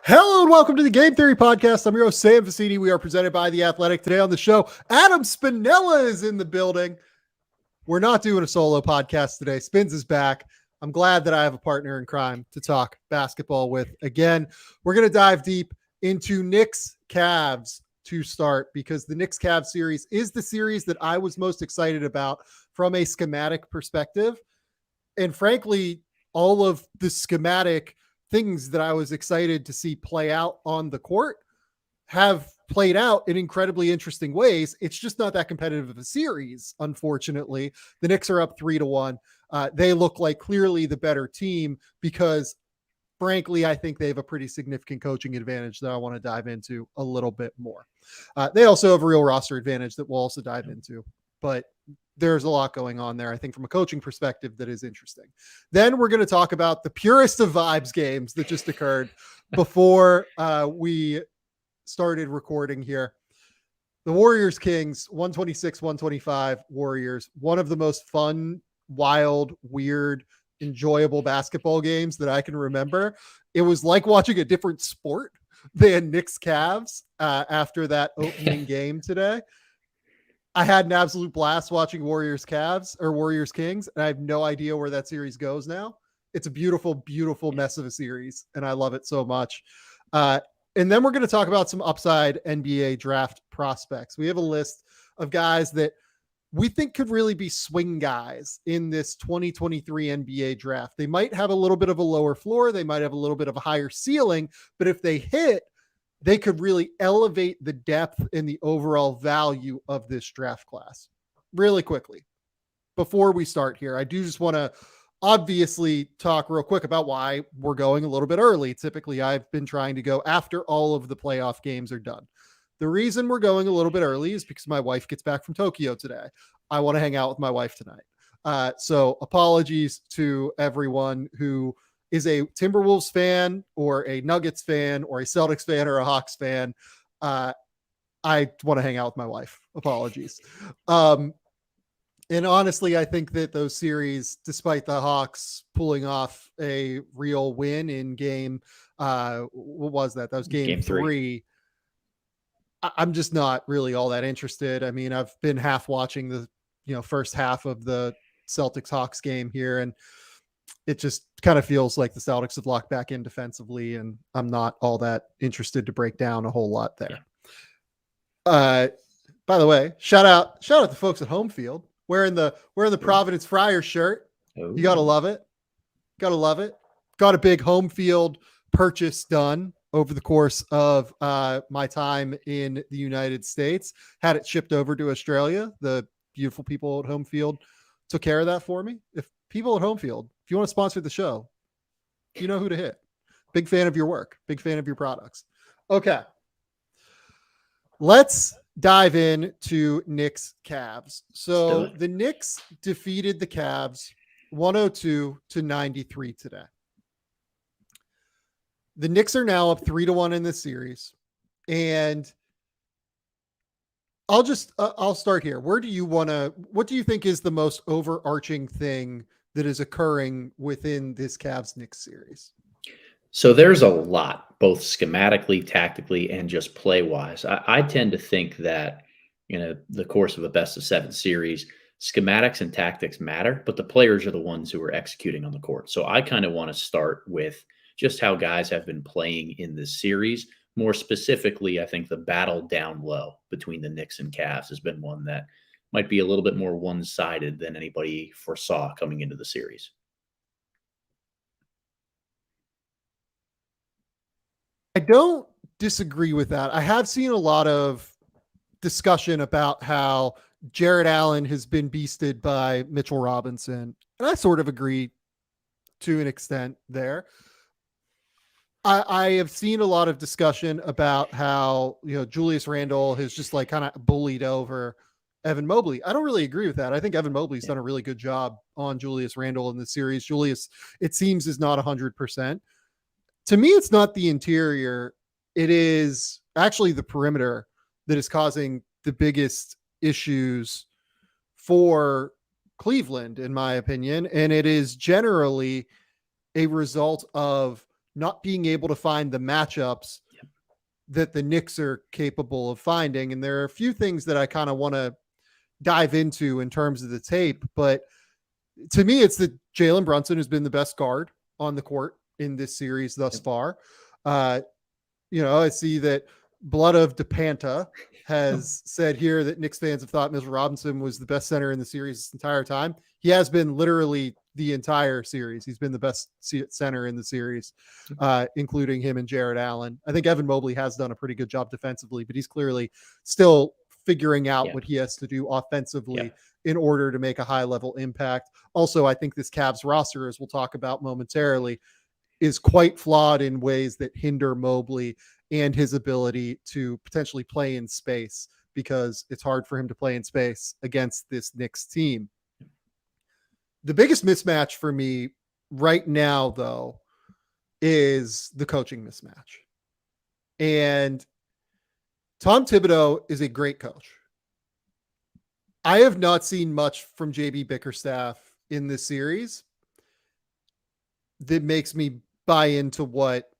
Hello and welcome to the Game Theory Podcast. I'm your host, Sam Vecenie. We are presented by The Athletic. Today on the show, Adam Spinella is in the building. We're not doing a solo podcast today. Spins is back. I'm glad that I have a partner in crime to talk basketball with. Again, we're going to dive deep into Knicks-Cavs to start because the Knicks-Cavs series is the series that I was most excited about from a schematic perspective. And frankly, all of the schematic things that I was excited to see play out on the court have played out in incredibly interesting ways. It's just not that competitive of a series, unfortunately. The Knicks are up 3-1. They look like clearly the better team because, frankly, I think they have a pretty significant coaching advantage that I want to dive into a little bit more. They also have a real roster advantage that we'll also dive into, but there's a lot going on there, I think, from a coaching perspective that is interesting. Then we're going to talk about the purest of vibes games that just occurred before we started recording here. The Warriors-Kings, 126-125 Warriors, one of the most fun, wild, weird, enjoyable basketball games that I can remember. It was like watching a different sport than Knicks-Cavs after that opening game today. I had an absolute blast watching Warriors-Cavs or Warriors-Kings, and I have no idea where that series goes now. It's a beautiful, beautiful mess of a series, and I love it so much. And then we're going to talk about some upside NBA draft prospects. We have a list of guys that we think could really be swing guys in this 2023 NBA draft. They might have a little bit of a lower floor. They might have a little bit of a higher ceiling, but if they hit, they could really elevate the depth and the overall value of this draft class. Really quickly, before we start here, I do just want to obviously talk real quick about why we're going a little bit early. Typically, I've been trying to go after all of the playoff games are done. The reason we're going a little bit early is because my wife gets back from Tokyo today. I want to hang out with my wife tonight. So apologies to everyone who is a Timberwolves fan or a Nuggets fan or a Celtics fan or a Hawks fan. I want to hang out with my wife. Apologies. And honestly, I think that those series, despite the Hawks pulling off a real win in game, what was that? That was game three. I'm just not really all that interested. I mean, I've been half watching the first half of the Celtics Hawks game here, and it just kind of feels like the Celtics have locked back in defensively, and I'm not all that interested to break down a whole lot there. By the way, shout out to folks at Home Field wearing the Providence Friars shirt. You gotta love it. Got a big Home Field purchase done over the course of my time in the United States. Had it shipped over to Australia. The beautiful people at Home Field took care of that for me. If people at Home Field, if you want to sponsor the show, you know who to hit. Big fan of your work. Big fan of your products. Okay. Let's dive into Knicks-Cavs. So the Knicks defeated the Cavs 102-93 today. The Knicks are now up 3-1 in this series. And I'll start here. What do you think is the most overarching thing that is occurring within this Cavs-Knicks series? So there's a lot, both schematically, tactically, and just play-wise. I tend to think that, the course of a best-of-7 series, schematics and tactics matter, but the players are the ones who are executing on the court. So I kind of want to start with just how guys have been playing in this series. More specifically, I think the battle down low between the Knicks and Cavs has been one that might be a little bit more one-sided than anybody foresaw coming into the series. I don't disagree with that. I have seen a lot of discussion about how Jarrett Allen has been beasted by Mitchell Robinson, and I sort of agree to an extent there. I have seen a lot of discussion about how, Julius Randle has just like kind of bullied over Evan Mobley. I don't really agree with that. I think Evan Mobley's done a really good job on Julius Randle in the series. Julius, it seems, is not 100%. To me, it's not the interior. It is actually the perimeter that is causing the biggest issues for Cleveland, in my opinion. And it is generally a result of not being able to find the matchups that the Knicks are capable of finding. And there are a few things that I kind of want to dive into in terms of the tape, but to me, it's that Jalen Brunson has been the best guard on the court in this series thus far. I see that Blood of DePanta has said here that Knicks fans have thought Mitchell Robinson was the best center in the series this entire time. He has been literally the entire series. He's been the best center in the series, including him and Jared Allen. I think Evan Mobley has done a pretty good job defensively, but he's clearly still figuring out what he has to do offensively in order to make a high level impact. Also, I think this Cavs roster, as we'll talk about momentarily, is quite flawed in ways that hinder Mobley and his ability to potentially play in space, because it's hard for him to play in space against this Knicks team. The biggest mismatch for me right now, though, is the coaching mismatch. And Tom Thibodeau is a great coach. I have not seen much from JB Bickerstaff in this series that makes me buy into what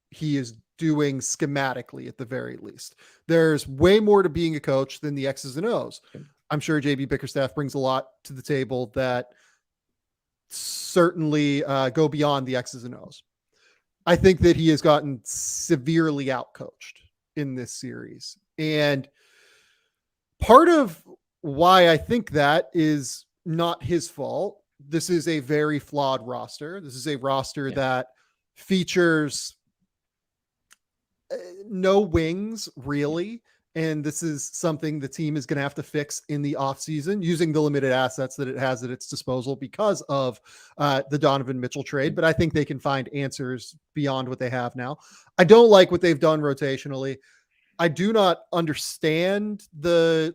he is doing schematically, at the very least. There's way more to being a coach than the X's and O's. I'm sure JB Bickerstaff brings a lot to the table that certainly go beyond the X's and O's. I think that he has gotten severely outcoached in this series. And part of why I think that is not his fault. This is a very flawed roster. This is a roster that features no wings, really. And this is something the team is going to have to fix in the offseason using the limited assets that it has at its disposal because of the Donovan Mitchell trade. But I think they can find answers beyond what they have now. I don't like what they've done rotationally. I do not understand the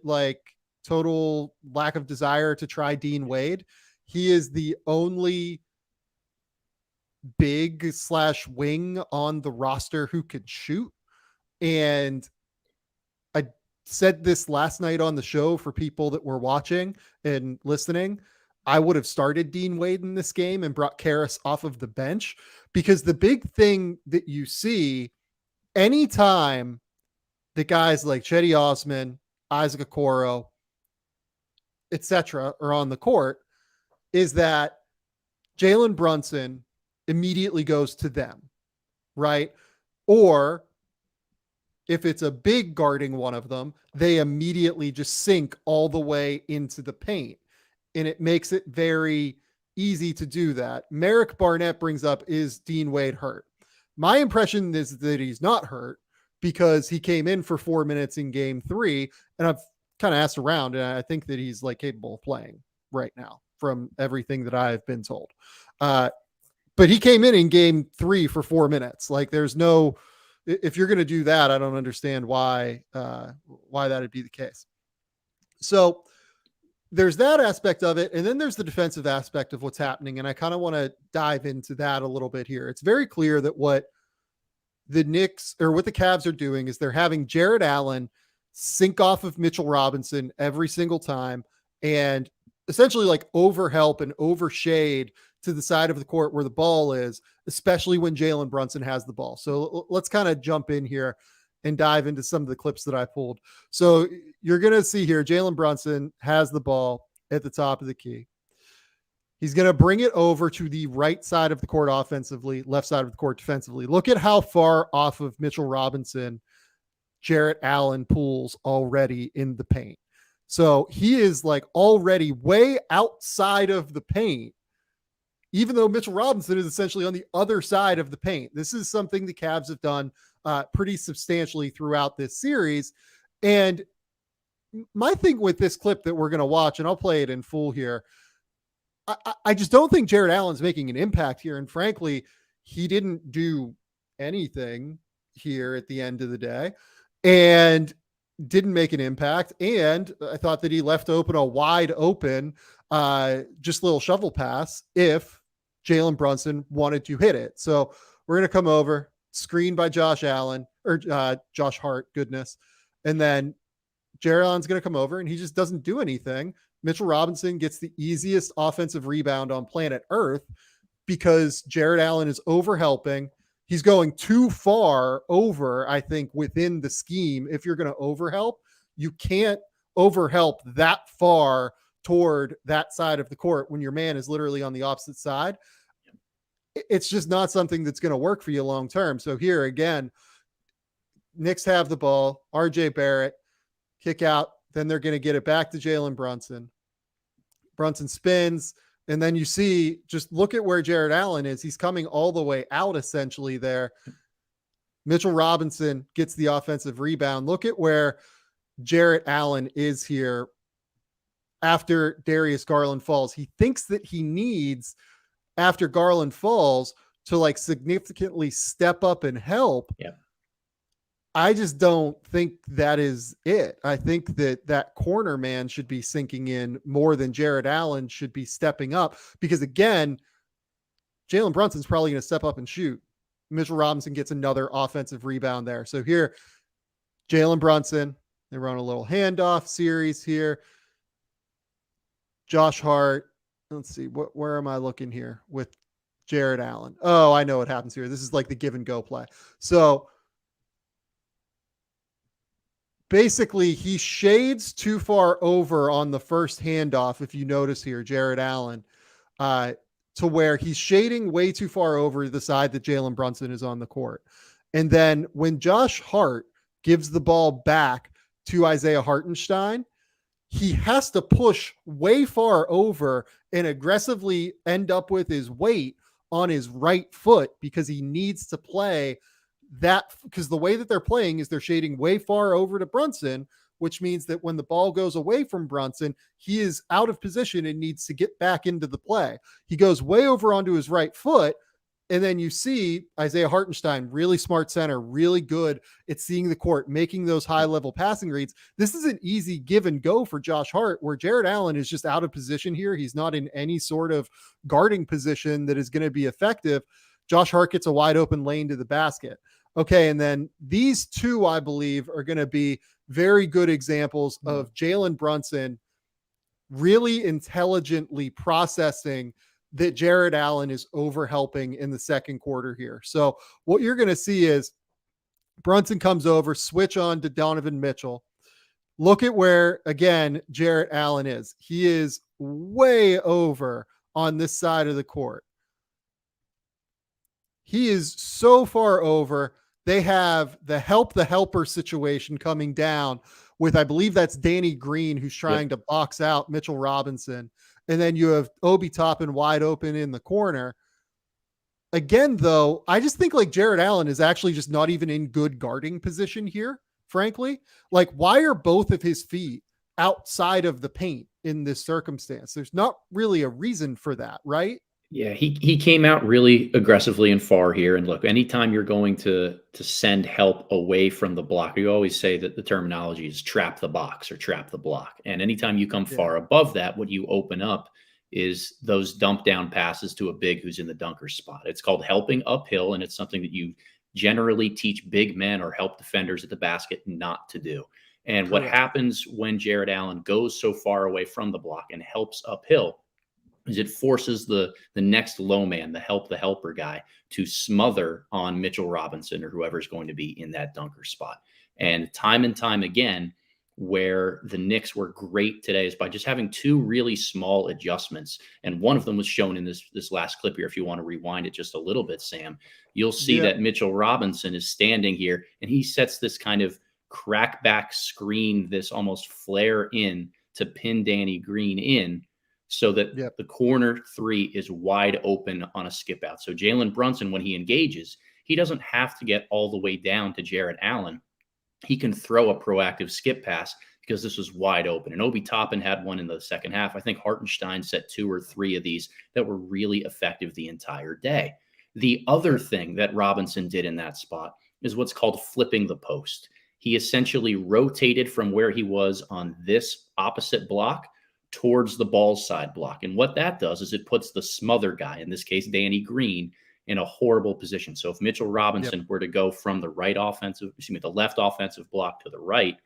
total lack of desire to try Dean Wade. He is the only big / wing on the roster who could shoot. And I said this last night on the show for people that were watching and listening. I would have started Dean Wade in this game and brought Karras off of the bench, because the big thing that you see anytime the guys like Cedi Osman, Isaac Okoro, etc. are on the court is that Jalen Brunson immediately goes to them, right? Or if it's a big guarding one of them, they immediately just sink all the way into the paint. And it makes it very easy to do that. Merrick Barnett brings up, is Dean Wade hurt? My impression is that he's not hurt, because he came in for 4 minutes in game 3. And I've kind of asked around, and I think that he's capable of playing right now from everything that I've been told. But he came in game 3 for 4 minutes. There's no, if you're going to do that, I don't understand why that would be the case. So there's that aspect of it. And then there's the defensive aspect of what's happening. And I kind of want to dive into that a little bit here. It's very clear that what the Knicks, or what the Cavs are doing, is they're having Jared Allen sink off of Mitchell Robinson every single time and essentially overhelp and overshade to the side of the court where the ball is, especially when Jalen Brunson has the ball. So let's kind of jump in here and dive into some of the clips that I pulled. So you're going to see here, Jalen Brunson has the ball at the top of the key. He's going to bring it over to the right side of the court offensively, left side of the court defensively. Look at how far off of Mitchell Robinson Jarrett Allen pulls already in the paint. So he is already way outside of the paint, even though Mitchell Robinson is essentially on the other side of the paint. This is something the Cavs have done pretty substantially throughout this series. And my thing with this clip that we're going to watch, and I'll play it in full here, I just don't think Jared Allen's making an impact here. And frankly, he didn't do anything here at the end of the day and didn't make an impact. And I thought that he left open a wide open, just little shovel pass if Jalen Brunson wanted to hit it. So we're going to come over, screened by Josh Allen or Josh Hart, goodness. And then Jared Allen's going to come over and he just doesn't do anything. Mitchell Robinson gets the easiest offensive rebound on planet Earth because Jared Allen is overhelping. he's going too far over, I think, within the scheme. If you're going to overhelp, you can't overhelp that far toward that side of the court when your man is literally on the opposite side. It's just not something that's going to work for you long term. So here again, Knicks have the ball, RJ Barrett, kick out, then they're going to get it back to Jalen Brunson. Brunson spins, and then you see, just look at where Jarrett Allen is. He's coming all the way out essentially there. Mitchell Robinson gets the offensive rebound. Look at where Jarrett Allen is here after Darius Garland falls. He thinks that he needs, after Garland falls, to like significantly step up and help. Yeah. I just don't think that is it. I think that corner man should be sinking in more than Jarrett Allen should be stepping up, because again, Jalen Brunson's probably going to step up and shoot. Mitchell Robinson gets another offensive rebound there. So here, Jalen Brunson, they run a little handoff series here. Josh Hart. Let's see, where am I looking here with Jarrett Allen? Oh, I know what happens here. This is like the give and go play. So basically, he shades too far over on the first handoff. If you notice here, Jarrett Allen, to where he's shading way too far over the side that Jalen Brunson is on the court. And then when Josh Hart gives the ball back to Isaiah Hartenstein, he has to push way far over and aggressively end up with his weight on his right foot, because he needs to play that, because the way that they're playing is they're shading way far over to Brunson, which means that when the ball goes away from Brunson, he is out of position and needs to get back into the play. He goes way over onto his right foot. And then you see Isaiah Hartenstein, really smart center, really good at seeing the court, making those high level passing reads. This is an easy give and go for Josh Hart, where Jarrett Allen is just out of position here. He's not in any sort of guarding position that is going to be effective. Josh Hart gets a wide open lane to the basket. Okay, and then these two, I believe, are going to be very good examples of Jalen Brunson really intelligently processing that Jarrett Allen is overhelping in the second quarter here. So what you're going to see is Brunson comes over, switch on to Donovan Mitchell. Look at where, again, Jarrett Allen is. He is way over on this side of the court. He is so far over. They have the helper situation coming down with, I believe that's Danny Green, who's trying to box out Mitchell Robinson. And then you have Obi Toppin wide open in the corner. Again, though, I just think like Jarrett Allen is actually just not even in good guarding position here, frankly. Like, why are both of his feet outside of the paint in this circumstance? There's not really a reason for that, right? Yeah, he came out really aggressively and far here. And look, anytime you're going to send help away from the block, you always say that the terminology is trap the box or trap the block. And anytime you come far above that, what you open up is those dump down passes to a big who's in the dunker spot. It's called helping uphill, and it's something that you generally teach big men or help defenders at the basket not to do. And what happens when Jarrett Allen goes so far away from the block and helps uphill is it forces the next low man, the helper guy, to smother on Mitchell Robinson or whoever's going to be in that dunker spot. And time again, where the Knicks were great today is by just having two really small adjustments. And one of them was shown in this last clip here. If you want to rewind it just a little bit, Sam, you'll see that Mitchell Robinson is standing here and he sets this kind of crack back screen, this almost flare in to pin Danny Green in, so that the corner three is wide open on a skip out. So Jalen Brunson, when he engages, he doesn't have to get all the way down to Jarrett Allen. He can throw a proactive skip pass because this was wide open. And Obi Toppin had one in the second half. I think Hartenstein set 2 or 3 of these that were really effective the entire day. The other thing that Robinson did in that spot is what's called flipping the post. He essentially rotated from where he was on this opposite block towards the ball side block. And what that does is it puts the smother guy, in this case, Danny Green, in a horrible position. So if Mitchell Robinson were to go from the left offensive block to the right,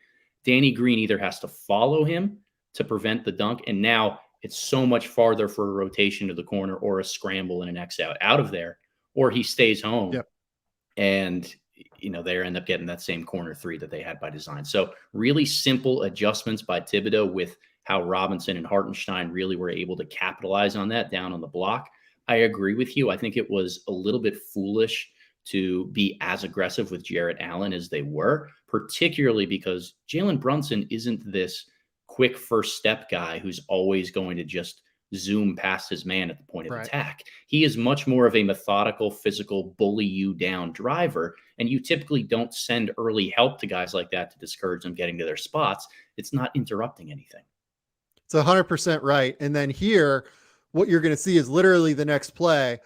Danny Green either has to follow him to prevent the dunk. And now it's so much farther for a rotation to the corner or a scramble and an X out of there, or he stays home And, they end up getting that same corner three that they had by design. So really simple adjustments by Thibodeau with how Robinson and Hartenstein really were able to capitalize on that down on the block. I agree with you. I think it was a little bit foolish to be as aggressive with Jarrett Allen as they were, particularly because Jalen Brunson isn't this quick first step guy who's always going to just zoom past his man at the point of attack. He is much more of a methodical, physical, bully you down driver. And you typically don't send early help to guys like that to discourage them getting to their spots. It's not interrupting anything. It's 100% right. And then here, what you're going to see is literally the next play.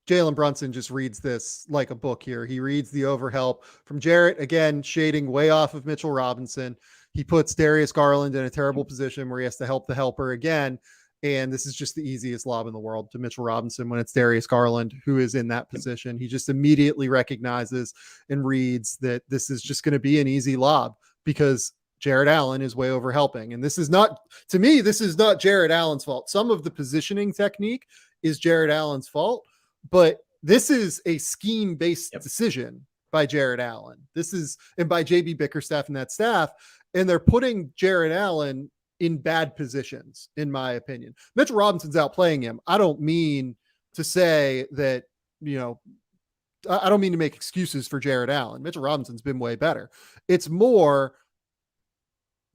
Jalen Brunson just reads this like a book here. He reads the overhelp from Jarrett, again, shading way off of Mitchell Robinson. He puts Darius Garland in a terrible position where he has to help the helper again. And this is just the easiest lob in the world to Mitchell Robinson when it's Darius Garland who is in that position. He just immediately recognizes and reads that this is just going to be an easy lob because Jarrett Allen is way over helping. And this is not, to me, this is not Jarrett Allen's fault. Some of the positioning technique is Jarrett Allen's fault, but this is a scheme-based decision by Jarrett Allen. This is, and by JB Bickerstaff and that staff, and they're putting Jarrett Allen in bad positions, in my opinion. Mitchell Robinson's outplaying him. I don't mean to say that, I don't mean to make excuses for Jarrett Allen. Mitchell Robinson's been way better. It's more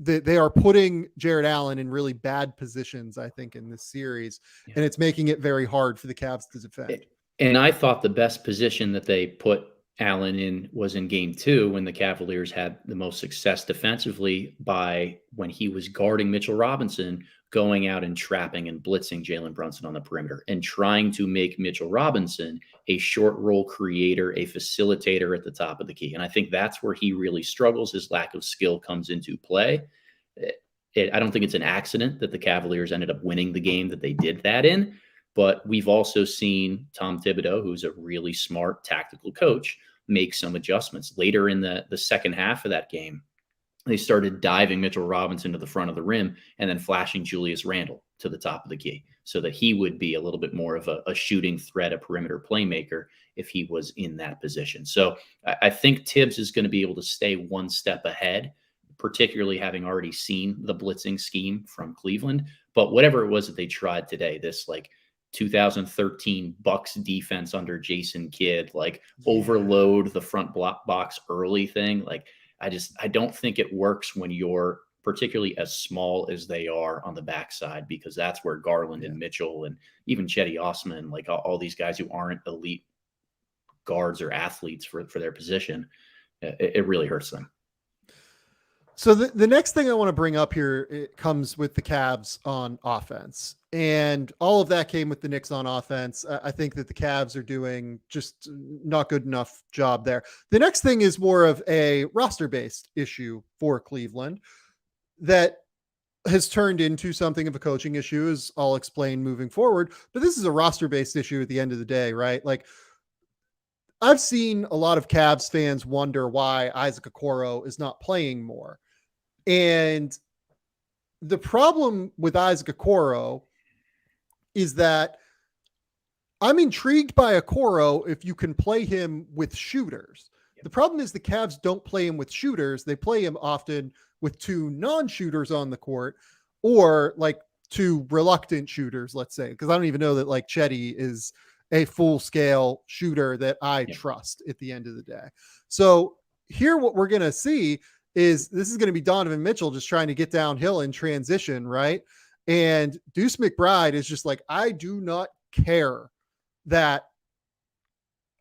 that they are putting Jarrett Allen in really bad positions, I think, in this series, and it's making it very hard for the Cavs to defend. And I thought the best position that they put Allen in was in game 2 when the Cavaliers had the most success defensively by when he was guarding Mitchell Robinson, going out and trapping and blitzing Jalen Brunson on the perimeter and trying to make Mitchell Robinson a short roll creator, a facilitator at the top of the key. And I think that's where he really struggles. His lack of skill comes into play. I don't think it's an accident that the Cavaliers ended up winning the game that they did that in. But we've also seen Tom Thibodeau, who's a really smart tactical coach, make some adjustments. Later in the second half of that game, they started diving Mitchell Robinson to the front of the rim and then flashing Julius Randle to the top of the key so that he would be a little bit more of a shooting threat, a perimeter playmaker if he was in that position. So I think Tibbs is going to be able to stay one step ahead, particularly having already seen the blitzing scheme from Cleveland. But whatever it was that they tried today, this 2013 Bucks defense under Jason Kidd, overload the front block box early thing. I don't think it works when you're particularly as small as they are on the backside, because that's where Garland and Mitchell and even Chetty Osman, all these guys who aren't elite guards or athletes for their position, it really hurts them. So the next thing I want to bring up here, it comes with the Cavs on offense, and all of that came with the Knicks on offense. I think that the Cavs are doing just not good enough job there. The next thing is more of a roster-based issue for Cleveland that has turned into something of a coaching issue, as I'll explain moving forward. But this is a roster-based issue at the end of the day, right? I've seen a lot of Cavs fans wonder why Isaac Okoro is not playing more. And the problem with Isaac Okoro is that I'm intrigued by Okoro if you can play him with shooters. The problem is the Cavs don't play him with shooters. They play him often with two non-shooters on the court, or two reluctant shooters, let's say, because I don't even know that Chetty is a full-scale shooter that I trust at the end of the day. So here what we're going to see is this is going to be Donovan Mitchell just trying to get downhill in transition, right? And Deuce McBride is just I do not care that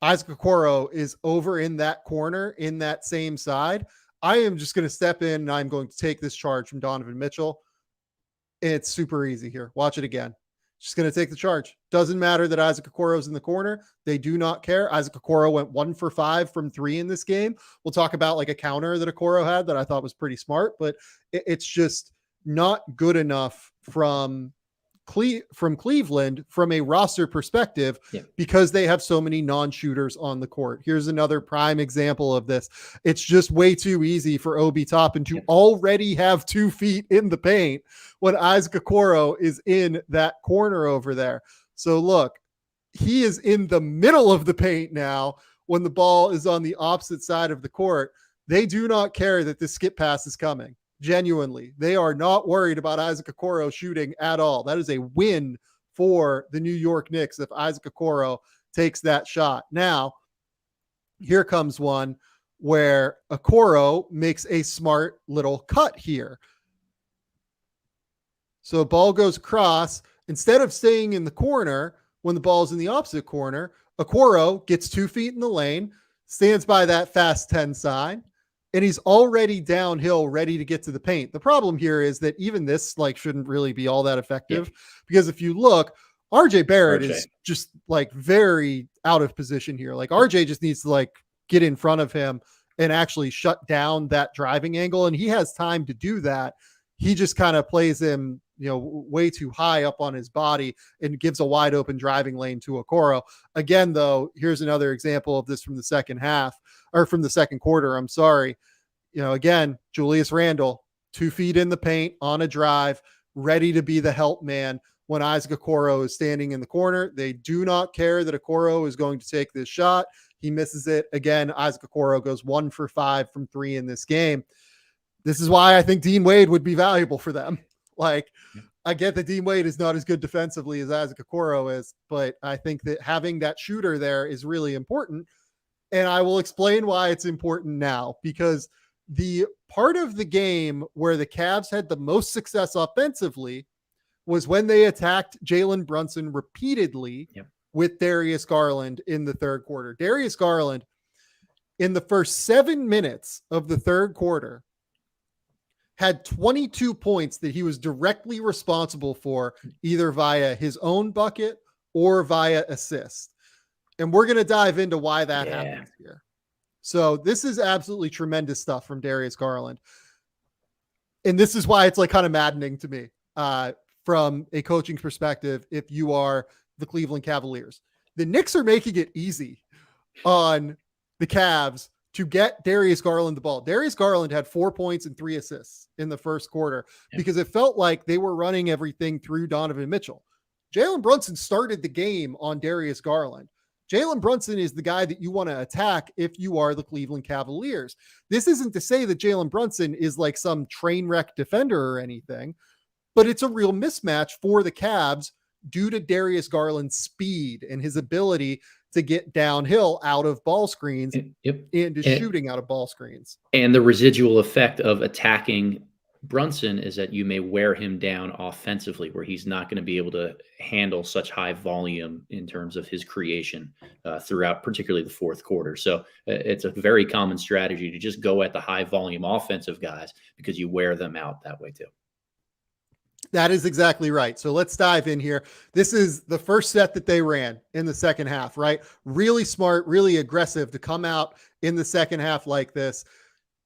Isaac Okoro is over in that corner, in that same side. I am just going to step in and I'm going to take this charge from Donovan Mitchell. It's super easy here. Watch it again. Just going to take the charge. Doesn't matter that Isaac Okoro is in the corner. They do not care. Isaac Okoro went 1 for 5 from 3 in this game. We'll talk about a counter that Okoro had that I thought was pretty smart, but it's just not good enough from Cleveland from a roster perspective because they have so many non-shooters on the court. Here's another prime example of this. It's just way too easy for Obi Toppin to already have 2 feet in the paint when Isaac Okoro is in that corner over there. So look, he is in the middle of the paint now when the ball is on the opposite side of the court, they do not care that this skip pass is coming. Genuinely, they are not worried about Isaac Okoro shooting at all. That is a win for the New York Knicks if Isaac Okoro takes that shot. Now, here comes one where Okoro makes a smart little cut here. So ball goes across. Instead of staying in the corner when the ball's in the opposite corner, Okoro gets 2 feet in the lane, stands by that fast 10 sign, and he's already downhill, ready to get to the paint. The problem here is that even this shouldn't really be all that effective because if you look, RJ Barrett is just very out of position here. RJ just needs to get in front of him and actually shut down that driving angle. And he has time to do that. He just kind of plays him, way too high up on his body and gives a wide open driving lane to Okoro. Again, though, here's another example of this from the second quarter. I'm sorry. Again, Julius Randle, 2 feet in the paint on a drive, ready to be the help man when Isaac Okoro is standing in the corner. They do not care that Okoro is going to take this shot. He misses it. Again, Isaac Okoro goes 1 for 5 from 3 in this game. This is why I think Dean Wade would be valuable for them. I get that Dean Wade is not as good defensively as Isaac Okoro is, but I think that having that shooter there is really important. And I will explain why it's important now, because the part of the game where the Cavs had the most success offensively was when they attacked Jalen Brunson repeatedly with Darius Garland in the third quarter. Darius Garland, in the first 7 minutes of the third quarter, had 22 points that he was directly responsible for, either via his own bucket or via assist. And we're going to dive into why that happens here. So this is absolutely tremendous stuff from Darius Garland. And this is why it's kind of maddening to me from a coaching perspective if you are the Cleveland Cavaliers. The Knicks are making it easy on the Cavs to get Darius Garland the ball. Darius Garland had 4 points and 3 assists in the first quarter because it felt like they were running everything through Donovan Mitchell. Jalen Brunson started the game on Darius Garland. Jalen Brunson is the guy that you want to attack if you are the Cleveland Cavaliers. This isn't to say that Jalen Brunson is some train wreck defender or anything, but it's a real mismatch for the Cavs due to Darius Garland's speed and his ability to get downhill out of ball screens and shooting out of ball screens. And the residual effect of attacking Brunson is that you may wear him down offensively, where he's not going to be able to handle such high volume in terms of his creation throughout, particularly the fourth quarter. So it's a very common strategy to just go at the high volume offensive guys because you wear them out that way too. That is exactly right. So let's dive in here. This is the first set that they ran in the second half, right? Really smart, really aggressive to come out in the second half like this.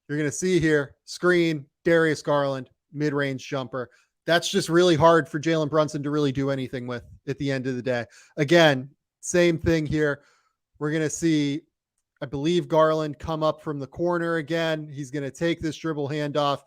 You're going to see here, screen, Darius Garland, mid-range jumper. That's just really hard for Jalen Brunson to really do anything with at the end of the day. Again, same thing here. We're going to see, I believe, Garland come up from the corner again. He's going to take this dribble handoff.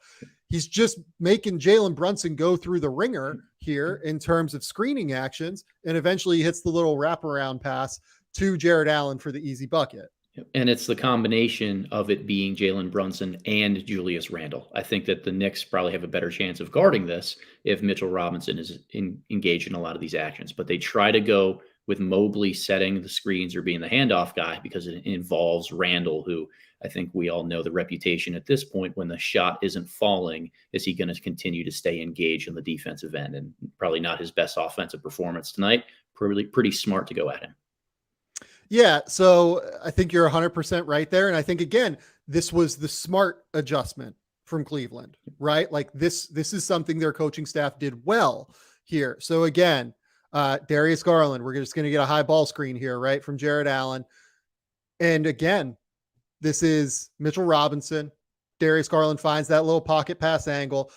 He's just making Jalen Brunson go through the ringer here in terms of screening actions, and eventually he hits the little wraparound pass to Jared Allen for the easy bucket. And it's the combination of it being Jalen Brunson and Julius Randle. I think that the Knicks probably have a better chance of guarding this if Mitchell Robinson is engaged in a lot of these actions. But they try to go with Mobley setting the screens or being the handoff guy because it involves Randle, who I think we all know the reputation at this point when the shot isn't falling. Is he going to continue to stay engaged in the defensive end? And probably not his best offensive performance tonight. Pretty smart to go at him. Yeah, so I think you're 100% right there. And I think, again, this was the smart adjustment from Cleveland, right? This is something their coaching staff did well here. So again, Darius Garland, we're just going to get a high ball screen here, right, from Jared Allen. And again, this is Mitchell Robinson. Darius Garland finds that little pocket pass angle.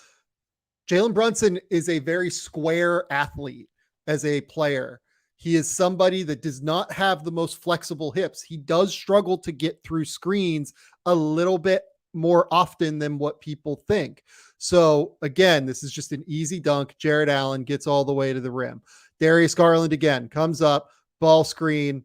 Jalen Brunson is a very square athlete as a player. He is somebody that does not have the most flexible hips. He does struggle to get through screens a little bit more often than what people think. So again, this is just an easy dunk. Jared Allen gets all the way to the rim. Darius Garland again comes up, ball screen,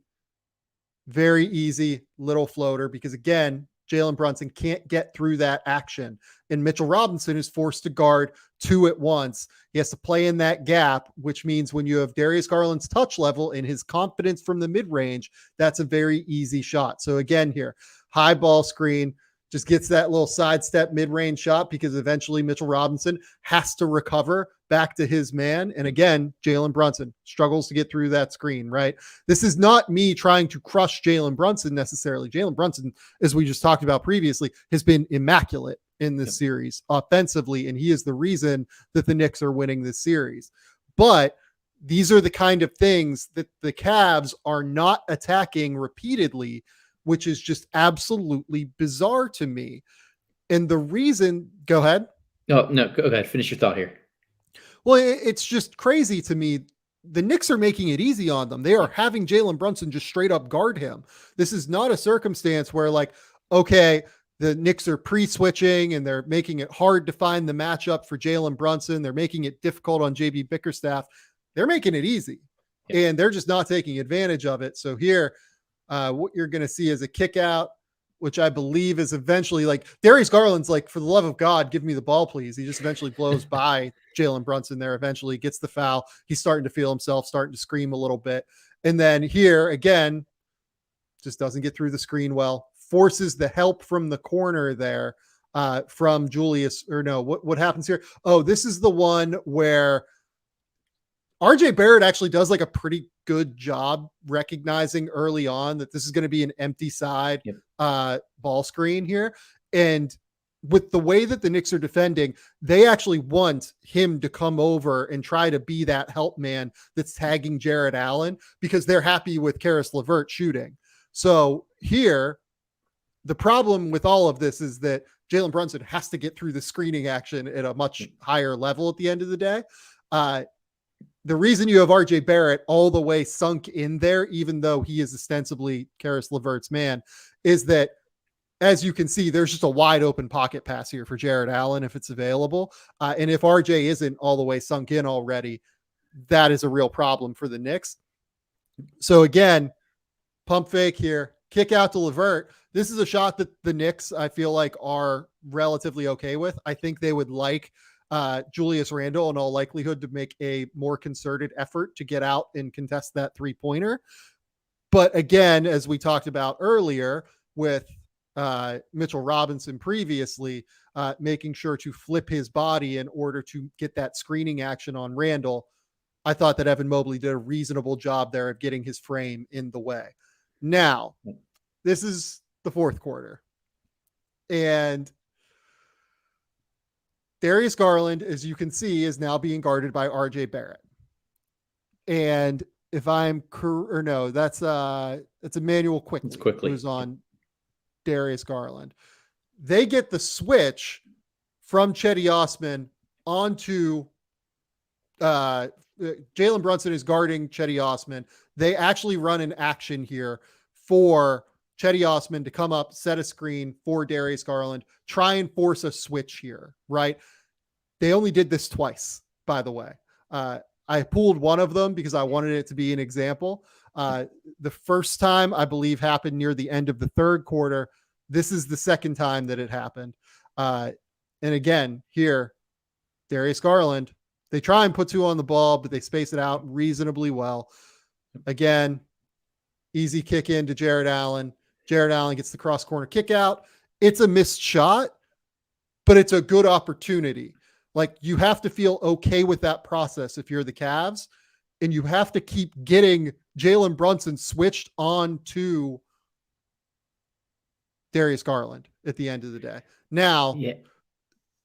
Very easy little floater because, again, Jalen Brunson can't get through that action. And Mitchell Robinson is forced to guard two at once. He has to play in that gap, which means when you have Darius Garland's touch level and his confidence from the mid-range, that's a very easy shot. So again here, high ball screen, just gets that little sidestep mid-range shot because eventually Mitchell Robinson has to recover back to his man. And again, Jalen Brunson struggles to get through that screen, right? This is not me trying to crush Jalen Brunson necessarily. Jalen Brunson, as we just talked about previously, has been immaculate in this series offensively, and he is the reason that the Knicks are winning this series. But these are the kind of things that the Cavs are not attacking repeatedly, which is just absolutely bizarre to me. And the reason, go ahead. No, go ahead. Finish your thought here. Well, it's just crazy to me. The Knicks are making it easy on them. They are having Jalen Brunson just straight up guard him. This is not a circumstance where, like, okay, the Knicks are pre-switching and they're making it hard to find the matchup for Jalen Brunson. They're making it difficult on JB Bickerstaff. They're making it easy, and they're just not taking advantage of it. So here, what you're going to see is a kick out, which I believe is eventually, like, Darius Garland's like, for the love of God, give me the ball, please. He just eventually blows by Jalen Brunson there, eventually gets the foul. He's starting to feel himself, starting to scream a little bit. And then here again, just doesn't get through the screen well, forces the help from the corner there from Julius, or no, what happens here? Oh, this is the one where RJ Barrett actually does like a pretty good job recognizing early on that this is going to be an empty side ball screen here. And with the way that the Knicks are defending, they actually want him to come over and try to be that help man that's tagging Jarrett Allen because they're happy with Karis LeVert shooting. So here, the problem with all of this is that Jalen Brunson has to get through the screening action at a much higher level at the end of the day. The reason you have RJ Barrett all the way sunk in there, even though he is ostensibly Karis LeVert's man, is that, as you can see, there's just a wide open pocket pass here for Jarrett Allen if it's available. And if RJ isn't all the way sunk in already, that is a real problem for the Knicks. So again, pump fake here, kick out to LeVert. This is a shot that the Knicks, I feel like, are relatively okay with. I think they would like Julius Randle in all likelihood to make a more concerted effort to get out and contest that three-pointer. But again, as we talked about earlier with Mitchell Robinson previously, making sure to flip his body in order to get that screening action on Randle, I thought that Evan Mobley did a reasonable job there of getting his frame in the way. Now, this is the fourth quarter. And Darius Garland, as you can see, is now being guarded by RJ Barrett. And if I'm or no, that's Emmanuel Quickly who's on Darius Garland. They get the switch from Cedi Osman onto Jalen Brunson is guarding Cedi Osman. They actually run an action here for Cedi Osman to come up, set a screen for Darius Garland, try and force a switch here, right? They only did this twice, by the way. I pulled one of them because I wanted it to be an example. The first time, I believe, happened near the end of the third quarter. This is the second time that it happened. And again, here, Darius Garland, they try and put two on the ball, but they space it out reasonably well. Again, easy kick in to Jarrett Allen. Jarrett Allen gets the cross corner kick out. It's a missed shot, but it's a good opportunity. Like, you have to feel okay with that process if you're the Cavs, and you have to keep getting Jalen Brunson switched on to Darius Garland at the end of the day. Now,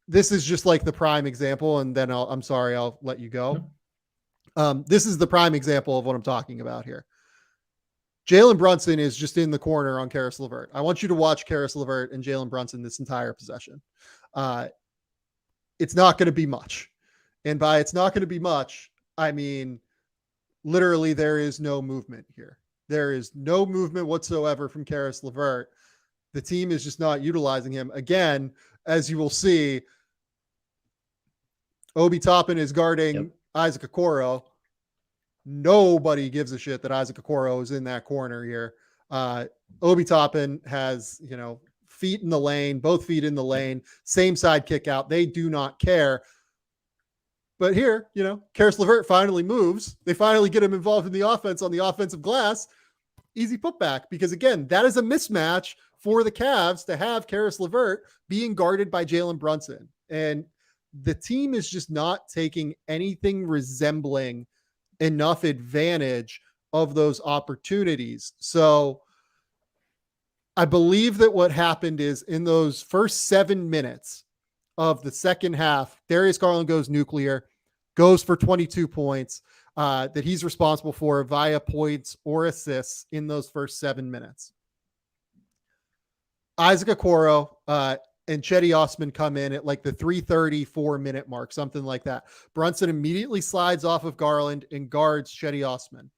this is just like the prime example, and then I'm sorry, I'll let you go. This is the prime example of what I'm talking about here. Jalen Brunson is just in the corner on Karis LeVert. I want you to watch Karis LeVert and Jalen Brunson this entire possession. It's not going to be much. And by it's not going to be much, I mean, literally there is no movement here. There is no movement whatsoever from Karis LeVert. The team is just not utilizing him. Again, as you will see, Obi Toppin is guarding Isaac Okoro. Nobody gives a shit that Isaac Okoro is in that corner here. Obi Toppin has, feet in the lane, both feet in the lane, same side kick out. They do not care. But here, Karis LeVert finally moves. They finally get him involved in the offense on the offensive glass. Easy putback, because again, that is a mismatch for the Cavs to have Karis LeVert being guarded by Jalen Brunson. And the team is just not taking anything resembling enough advantage of those opportunities. So I believe that what happened is in those first 7 minutes of the second half, Darius Garland goes nuclear, goes for 22 points that he's responsible for via points or assists in those first 7 minutes. Isaac Okoro and Cedi Osman come in at like the 3:34 minute mark, something like that. Brunson immediately slides off of Garland and guards Cedi Osman.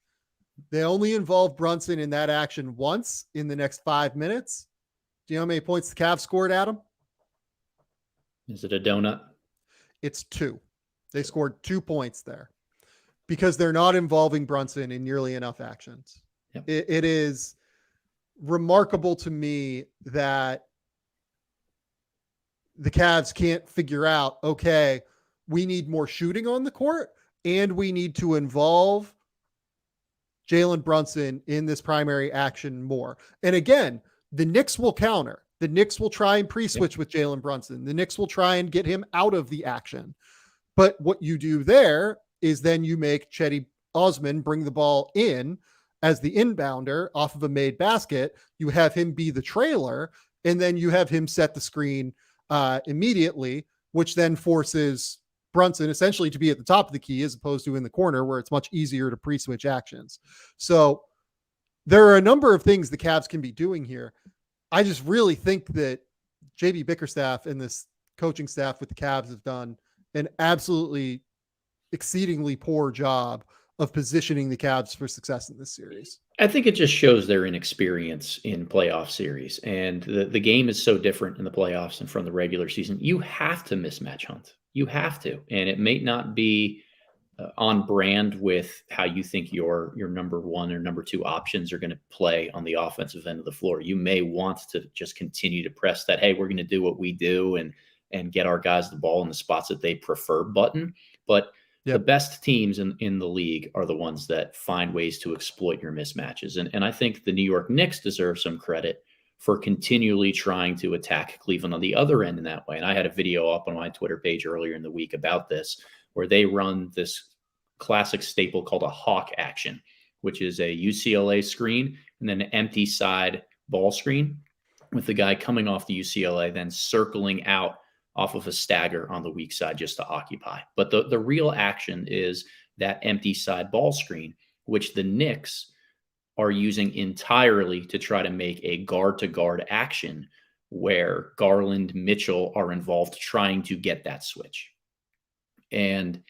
They only involve Brunson in that action once in the next 5 minutes. Do you know how many points the Cavs scored, Adam? Is it a donut? It's 2. They scored 2 points there because they're not involving Brunson in nearly enough actions. Yep. It is remarkable to me that the Cavs can't figure out, okay, we need more shooting on the court and we need to involve Jalen Brunson in this primary action more. And again, the Knicks will counter. The Knicks will try and pre-switch with Jalen Brunson. The Knicks will try and get him out of the action. But what you do there is then you make Cedi Osman bring the ball in as the inbounder off of a made basket. You have him be the trailer, and then you have him set the screen immediately, which then forces Brunson essentially to be at the top of the key as opposed to in the corner where it's much easier to pre-switch actions. So there are a number of things the Cavs can be doing here. I just really think that JB Bickerstaff and this coaching staff with the Cavs have done an absolutely exceedingly poor job of positioning the Cavs for success in this series. I think it just shows their inexperience in playoff series. And the game is so different in the playoffs and from the regular season. You have to mismatch hunt. You have to. And it may not be on brand with how you think your number one or number two options are going to play on the offensive end of the floor. You may want to just continue to press that, hey, we're going to do what we do and get our guys the ball in the spots that they prefer button. But the best teams in the league are the ones that find ways to exploit your mismatches. And I think the New York Knicks deserve some credit for continually trying to attack Cleveland on the other end in that way. And I had a video up on my Twitter page earlier in the week about this, where they run this classic staple called a hawk action, which is a UCLA screen and then an empty side ball screen with the guy coming off the UCLA, then circling out off of a stagger on the weak side just to occupy. But the real action is that empty side ball screen, which the Knicks are using entirely to try to make a guard-to-guard action where Garland, Mitchell are involved trying to get that switch. And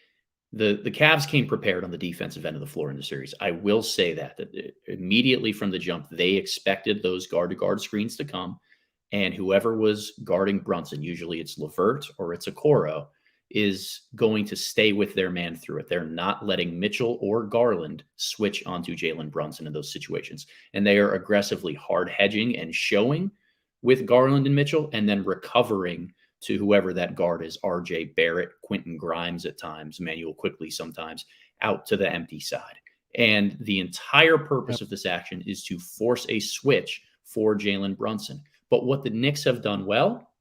the Cavs came prepared on the defensive end of the floor in the series. I will say that immediately from the jump, they expected those guard-to-guard screens to come. And whoever was guarding Brunson, usually it's LeVert or it's Okoro, is going to stay with their man through it. They're not letting Mitchell or Garland switch onto Jalen Brunson in those situations. And they are aggressively hard hedging and showing with Garland and Mitchell and then recovering to whoever that guard is, RJ Barrett, Quentin Grimes at times, Emmanuel Quickly sometimes, out to the empty side. And the entire purpose of this action is to force a switch for Jalen Brunson. But what the Knicks have done well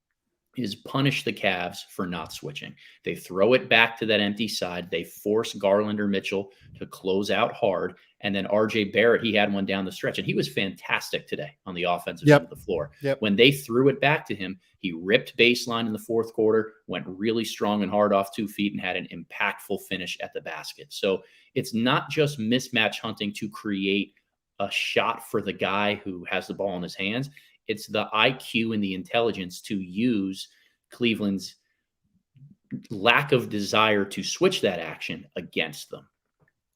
is punish the Cavs for not switching. They throw it back to that empty side. They force Garland or Mitchell to close out hard. And then RJ Barrett, he had one down the stretch, and he was fantastic today on the offensive side of the floor. When they threw it back to him, he ripped baseline in the fourth quarter, went really strong and hard off 2 feet, and had an impactful finish at the basket. So it's not just mismatch hunting to create a shot for the guy who has the ball in his hands. It's the IQ and the intelligence to use Cleveland's lack of desire to switch that action against them.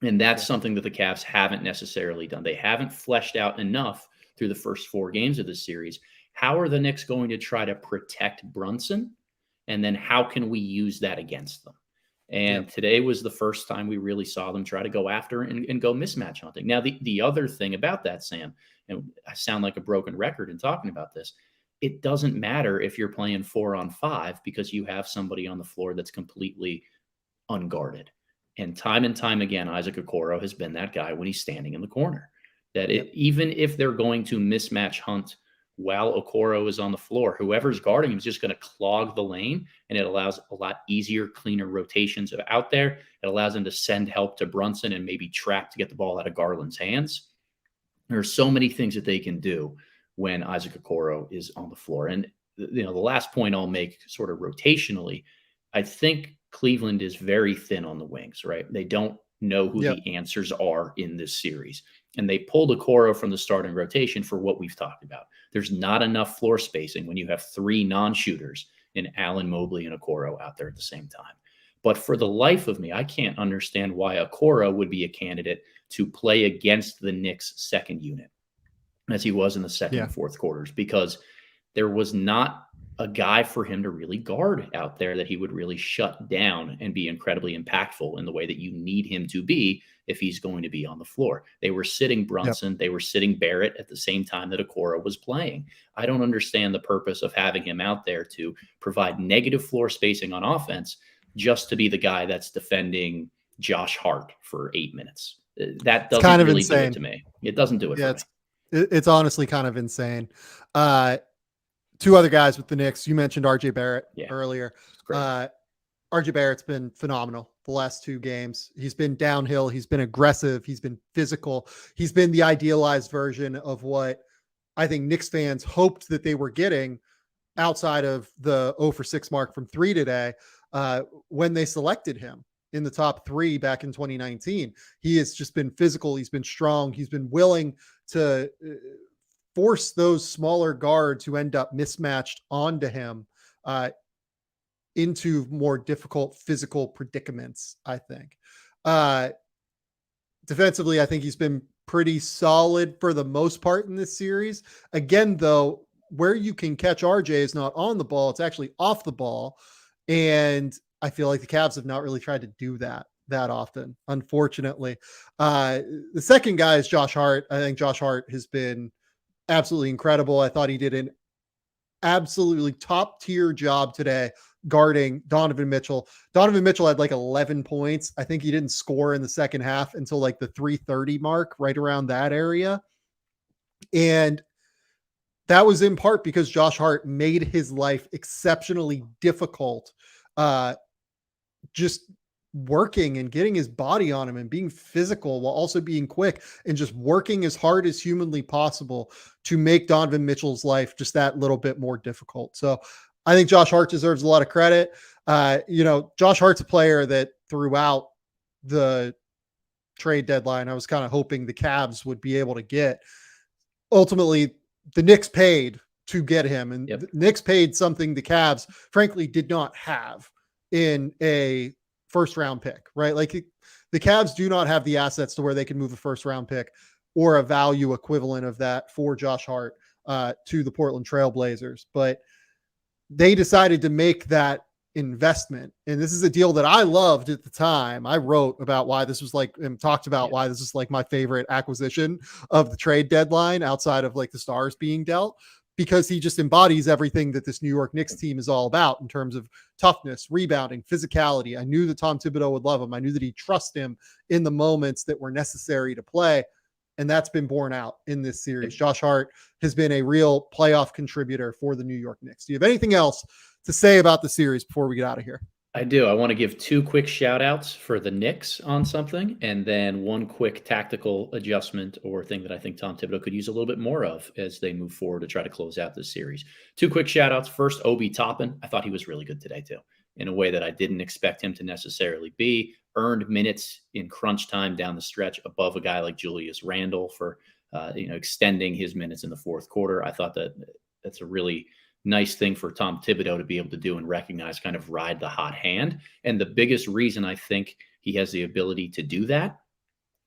And that's something that the Cavs haven't necessarily done. They haven't fleshed out enough through the first 4 games of the series. How are the Knicks going to try to protect Brunson? And then how can we use that against them? And today was the first time we really saw them try to go after and go mismatch hunting. Now, the other thing about that, Sam, and I sound like a broken record in talking about this, it doesn't matter if you're playing 4-on-5 because you have somebody on the floor that's completely unguarded. And time again, Isaac Okoro has been that guy when he's standing in the corner. That even if they're going to mismatch hunt while Okoro is on the floor, whoever's guarding him is just going to clog the lane, and it allows a lot easier, cleaner rotations out there. It allows them to send help to Brunson and maybe trap to get the ball out of Garland's hands. There are so many things that they can do when Isaac Okoro is on the floor. And, the last point I'll make sort of rotationally, I think Cleveland is very thin on the wings, right? They don't know who the answers are in this series. And they pulled Okoro from the starting rotation for what we've talked about. There's not enough floor spacing when you have three non-shooters in Allen, Mobley, and Okoro out there at the same time. But for the life of me, I can't understand why Okoro would be a candidate to play against the Knicks' second unit as he was in the second and fourth quarters, because there was not a guy for him to really guard out there that he would really shut down and be incredibly impactful in the way that you need him to be if he's going to be on the floor. They were sitting Brunson. They were sitting Barrett at the same time that Okoro was playing. I don't understand the purpose of having him out there to provide negative floor spacing on offense just to be the guy that's defending Josh Hart for 8 minutes. That doesn't kind of really insane. Do it to me. It doesn't do it for me. It's honestly kind of insane. Two other guys with the Knicks. You mentioned RJ Barrett earlier. RJ Barrett's been phenomenal the last 2 games. He's been downhill. He's been aggressive. He's been physical. He's been the idealized version of what I think Knicks fans hoped that they were getting outside of the 0 for 6 mark from 3 today when they selected him in the top 3 back in 2019. He has just been physical. He's been strong. He's been willing to force those smaller guards who end up mismatched onto him into more difficult physical predicaments, I think. Defensively, I think he's been pretty solid for the most part in this series. Again, though, where you can catch RJ is not on the ball. It's actually off the ball. And I feel like the Cavs have not really tried to do that often, unfortunately. The second guy is Josh Hart. I think Josh Hart has been absolutely incredible. I thought he did an absolutely top tier job today guarding Donovan Mitchell. Donovan Mitchell had like 11 points. I think he didn't score in the second half until like the 3:30 mark, right around that area. And that was in part because Josh Hart made his life exceptionally difficult, just working and getting his body on him and being physical while also being quick and just working as hard as humanly possible to make Donovan Mitchell's life just that little bit more difficult. So I think Josh Hart deserves a lot of credit. Josh Hart's a player that throughout the trade deadline, I was kind of hoping the Cavs would be able to get. Ultimately, the Knicks paid to get him, and the Knicks paid something the Cavs frankly did not have in a first round pick, right? Like the Cavs do not have the assets to where they can move a first round pick or a value equivalent of that for Josh Hart to the Portland Trail Blazers. But they decided to make that investment. And this is a deal that I loved at the time. I wrote about why this was like, and talked about why this is like my favorite acquisition of the trade deadline outside of like the stars being dealt, because he just embodies everything that this New York Knicks team is all about in terms of toughness, rebounding, physicality. I knew that Tom Thibodeau would love him. I knew that he'd trust him in the moments that were necessary to play. And that's been borne out in this series. Josh Hart has been a real playoff contributor for the New York Knicks. Do you have anything else to say about the series before we get out of here? I do. I want to give 2 quick shout outs for the Knicks on something, and then 1 quick tactical adjustment or thing that I think Tom Thibodeau could use a little bit more of as they move forward to try to close out this series. 2 quick shout outs. First, Obi Toppin. I thought he was really good today too, in a way that I didn't expect him to necessarily be. Earned minutes in crunch time down the stretch above a guy like Julius Randle for extending his minutes in the fourth quarter. I thought that's a really nice thing for Tom Thibodeau to be able to do and recognize, kind of ride the hot hand. And the biggest reason I think he has the ability to do that,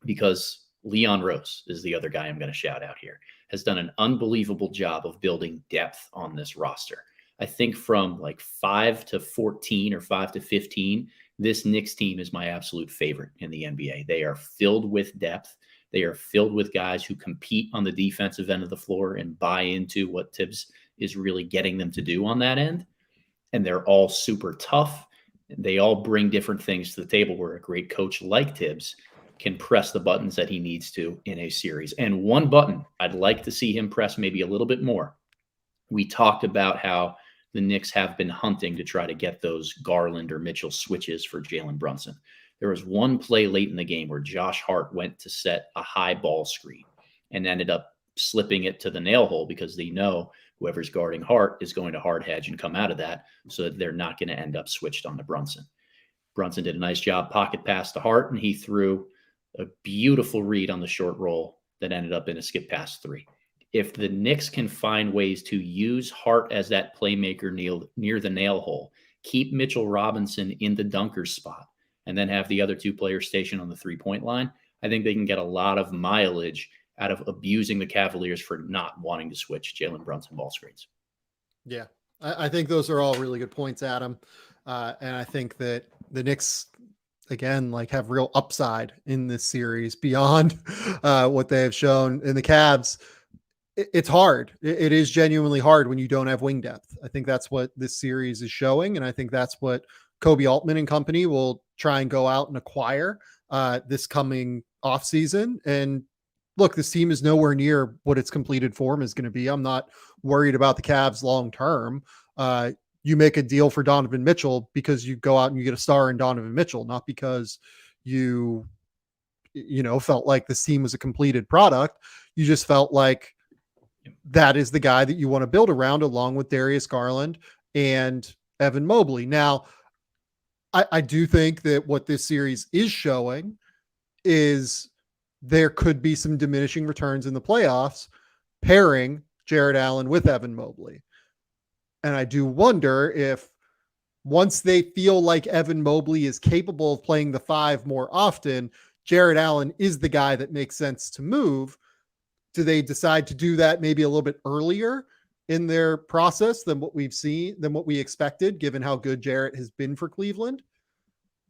because Leon Rose is the other guy I'm going to shout out here, has done an unbelievable job of building depth on this roster. I think from like 5 to 14 or 5 to 15, this Knicks team is my absolute favorite in the NBA. They are filled with depth. They are filled with guys who compete on the defensive end of the floor and buy into what Tibbs is really getting them to do on that end. And they're all super tough. They all bring different things to the table where a great coach like Tibbs can press the buttons that he needs to in a series. And one button I'd like to see him press maybe a little bit more. We talked about how the Knicks have been hunting to try to get those Garland or Mitchell switches for Jalen Brunson. There was one play late in the game where Josh Hart went to set a high ball screen and ended up slipping it to the nail hole because they know whoever's guarding Hart is going to hard hedge and come out of that so that they're not going to end up switched onto Brunson. Brunson did a nice job pocket pass to Hart, and he threw a beautiful read on the short roll that ended up in a skip pass 3. If the Knicks can find ways to use Hart as that playmaker near the nail hole, keep Mitchell Robinson in the dunker spot, and then have the other two players stationed on the 3-point line, I think they can get a lot of mileage out of abusing the Cavaliers for not wanting to switch Jalen Brunson ball screens. Yeah, I think those are all really good points, Adam. And I think that the Knicks, again, like have real upside in this series beyond what they have shown. In the Cavs, it's hard. It is genuinely hard when you don't have wing depth. I think that's what this series is showing. And I think that's what Kobe Altman and company will try and go out and acquire this coming offseason. And look, this team is nowhere near what its completed form is going to be. I'm not worried about the Cavs long term. You make a deal for Donovan Mitchell because you go out and you get a star in Donovan Mitchell, not because you felt like this team was a completed product. You just felt like that is the guy that you want to build around, along with Darius Garland and Evan Mobley. Now, I do think that what this series is showing is there could be some diminishing returns in the playoffs pairing Jarrett Allen with Evan Mobley. And I do wonder if once they feel like Evan Mobley is capable of playing the 5 more often, Jarrett Allen is the guy that makes sense to move. Do they decide to do that maybe a little bit earlier in their process than what we've seen, than what we expected, given how good Jarrett has been for Cleveland?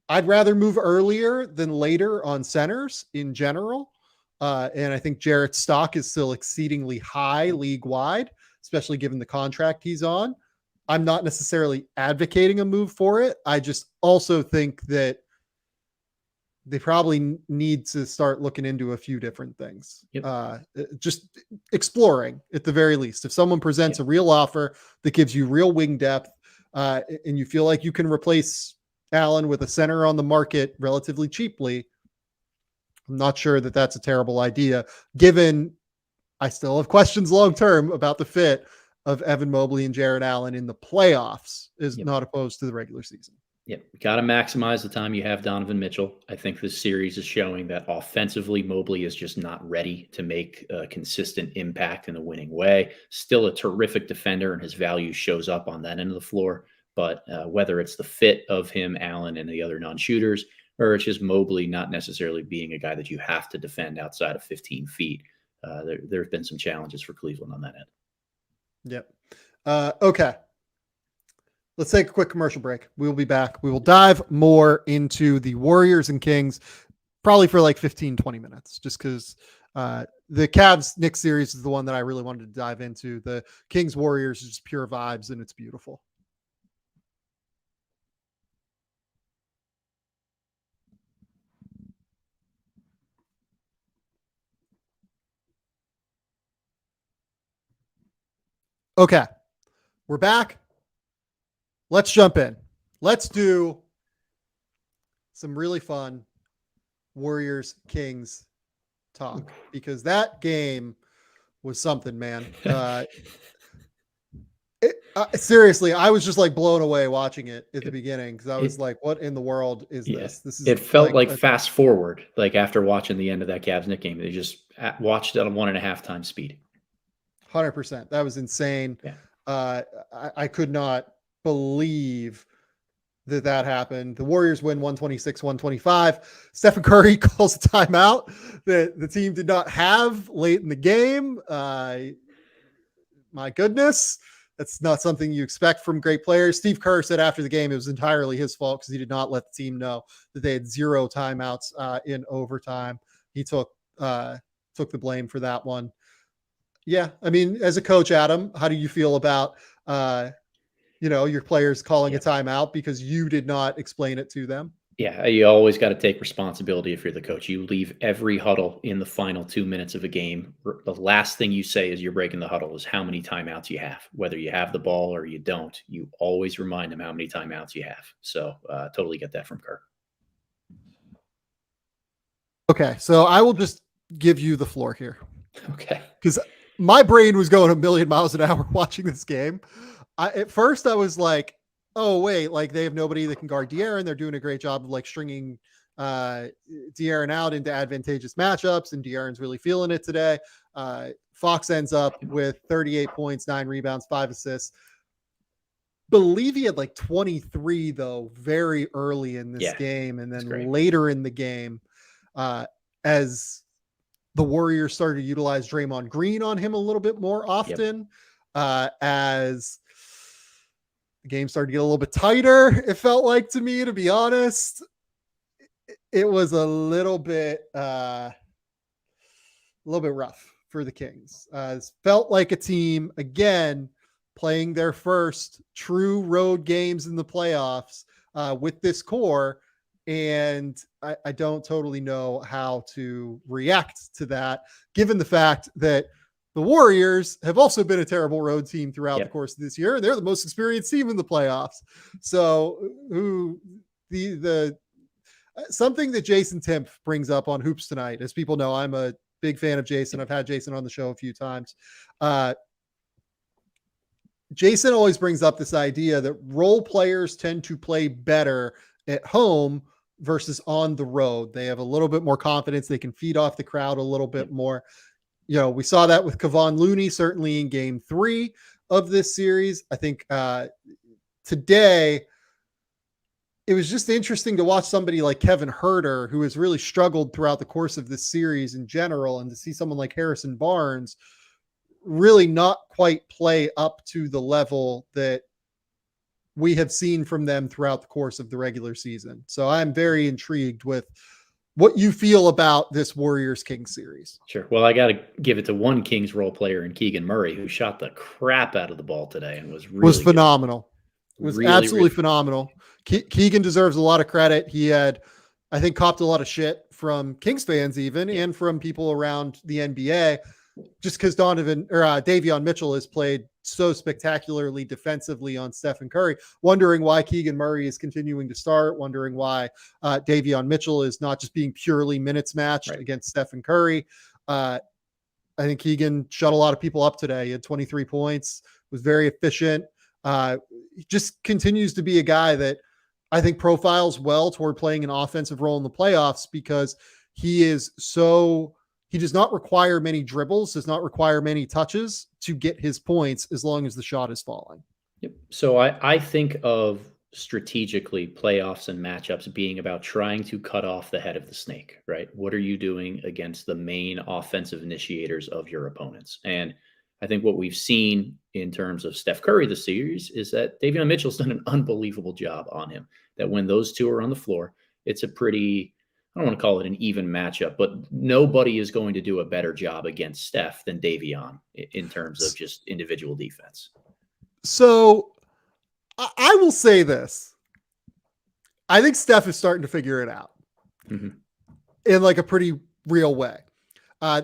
I'd rather move earlier than later on centers in general. And I think Jarrett's stock is still exceedingly high league wide, especially given the contract he's on. I'm not necessarily advocating a move for it. I just also think that they probably need to start looking into a few different things. Yep. Just exploring at the very least. If someone presents a real offer that gives you real wing depth and you feel like you can replace Allen with a center on the market relatively cheaply, I'm not sure that that's a terrible idea, given I still have questions long-term about the fit of Evan Mobley and Jarrett Allen in the playoffs is not opposed to the regular season. Yep. Got to maximize the time you have Donovan Mitchell. I think this series is showing that offensively, Mobley is just not ready to make a consistent impact in a winning way. Still a terrific defender, and his value shows up on that end of the floor. But whether it's the fit of him, Allen, and the other non-shooters, or it's just Mobley not necessarily being a guy that you have to defend outside of 15 feet, there have been some challenges for Cleveland on that end. Yep. Okay. Let's take a quick commercial break. We will be back. We will dive more into the Warriors and Kings, probably for like 15, 20 minutes, just because the Cavs Knicks series is the one that I really wanted to dive into. The Kings Warriors is just pure vibes, and it's beautiful. Okay. We're back. Let's jump in. Let's do some really fun Warriors Kings talk, because that game was something, man. Seriously, I was just like blown away watching it at the beginning, because I was like, what in the world is this? This is it felt like fast forward, like after watching the end of that Cavs Knicks game. They just watched it on 1.5 times speed. 100%. That was insane. Yeah. I could not believe that happened. The Warriors win 126-125. Stephen Curry calls a timeout that the team did not have late in the game. My goodness. That's not something you expect from great players. Steve Kerr said after the game it was entirely his fault because he did not let the team know that they had 0 timeouts in overtime. He took the blame for that one. Yeah, I mean, as a coach, Adam, how do you feel about your players calling a timeout because you did not explain it to them? Yeah, you always got to take responsibility if you're the coach. You leave every huddle in the final 2 minutes of a game. The last thing you say as you're breaking the huddle is how many timeouts you have. Whether you have the ball or you don't, you always remind them how many timeouts you have. So totally get that from Kirk. Okay, so I will just give you the floor here. Okay. Because my brain was going a million miles an hour watching this game. At first I was like, oh, wait, like they have nobody that can guard De'Aaron. They're doing a great job of like stringing De'Aaron out into advantageous matchups, and De'Aaron's really feeling it today. Fox ends up with 38 points, 9 rebounds, 5 assists. Believe he had like 23 though, very early in this game. And then later in the game, as the Warriors started to utilize Draymond Green on him a little bit more often, as the game started to get a little bit tighter. It felt like to me, to be honest, it was a little bit rough for the Kings. It felt like a team again playing their first true road games in the playoffs with this core. And I don't totally know how to react to that, given the fact that the Warriors have also been a terrible road team throughout the course of this year, and they're the most experienced team in the playoffs. So the something that Jason Timp brings up on Hoops Tonight, as people know, I'm a big fan of Jason. I've had Jason on the show a few times. Jason always brings up this idea that role players tend to play better at home versus on the road. They have a little bit more confidence. They can feed off the crowd a little bit more. We saw that with Kevon Looney, certainly in game 3 of this series. I think today it was just interesting to watch somebody like Kevin Huerter, who has really struggled throughout the course of this series in general, and to see someone like Harrison Barnes really not quite play up to the level that we have seen from them throughout the course of the regular season. So I'm very intrigued with what you feel about this Warriors-Kings series. Sure. Well, I got to give it to one Kings role player in Keegan Murray, who shot the crap out of the ball today and was phenomenal. Was really, absolutely phenomenal. Keegan deserves a lot of credit. He had, I think, copped a lot of shit from Kings fans even, and from people around the NBA, just because Davion Mitchell has played so spectacularly defensively on Stephen Curry, wondering why Keegan Murray is continuing to start, wondering why Davion Mitchell is not just being purely minutes matched against Stephen Curry. I think Keegan shut a lot of people up today. He had 23 points, was very efficient. He just continues to be a guy that I think profiles well toward playing an offensive role in the playoffs, because he does not require many dribbles, does not require many touches to get his points as long as the shot is falling. Yep. So I think of strategically playoffs and matchups being about trying to cut off the head of the snake, right? What are you doing against the main offensive initiators of your opponents? And I think what we've seen in terms of Steph Curry this series is that Davion Mitchell's done an unbelievable job on him, that when those two are on the floor, it's a pretty, I don't want to call it an even matchup, but nobody is going to do a better job against Steph than Davion in terms of just individual defense. So I will say this. I think Steph is starting to figure it out in like a pretty real way.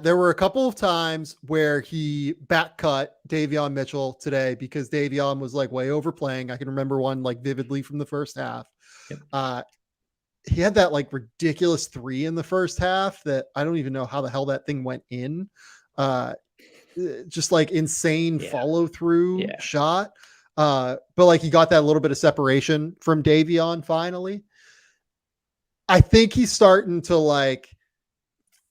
There were a couple of times where he back cut Davion Mitchell today because Davion was like way overplaying. I can remember one like vividly from the first half. Yep. He had that like ridiculous 3 in the first half that I don't even know how the hell that thing went in. Just like insane follow through shot. But like he got that little bit of separation from Davion finally. I think he's starting to like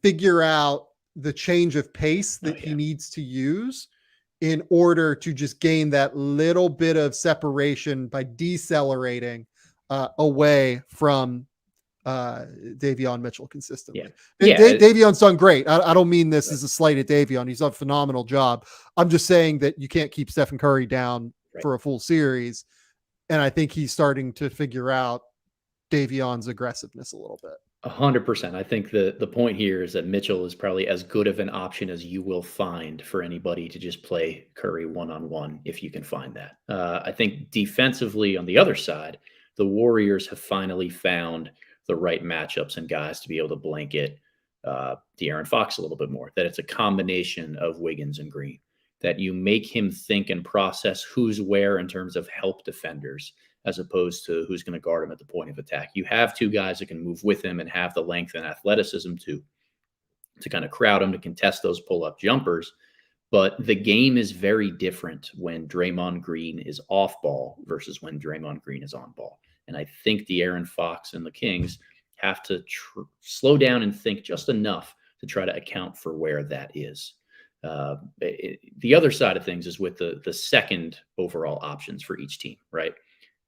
figure out the change of pace that he needs to use in order to just gain that little bit of separation by decelerating away from Davion Mitchell consistently. Yeah. Davion's done great. I don't mean this as a slight at Davion. He's done a phenomenal job. I'm just saying that you can't keep Stephen Curry down for a full series. And I think he's starting to figure out Davion's aggressiveness a little bit. 100%. I think the point here is that Mitchell is probably as good of an option as you will find for anybody to just play Curry one-on-one if you can find that. I think defensively on the other side, the Warriors have finally found the right matchups and guys to be able to blanket De'Aaron Fox a little bit more, that it's a combination of Wiggins and Green, that you make him think and process who's where in terms of help defenders, as opposed to who's going to guard him at the point of attack. You have two guys that can move with him and have the length and athleticism to kind of crowd him, to contest those pull-up jumpers. But the game is very different when Draymond Green is off ball versus when Draymond Green is on ball. And I think De'Aaron Fox and the Kings have to slow down and think just enough to try to account for where that is. The other side of things is with the second overall options for each team, right?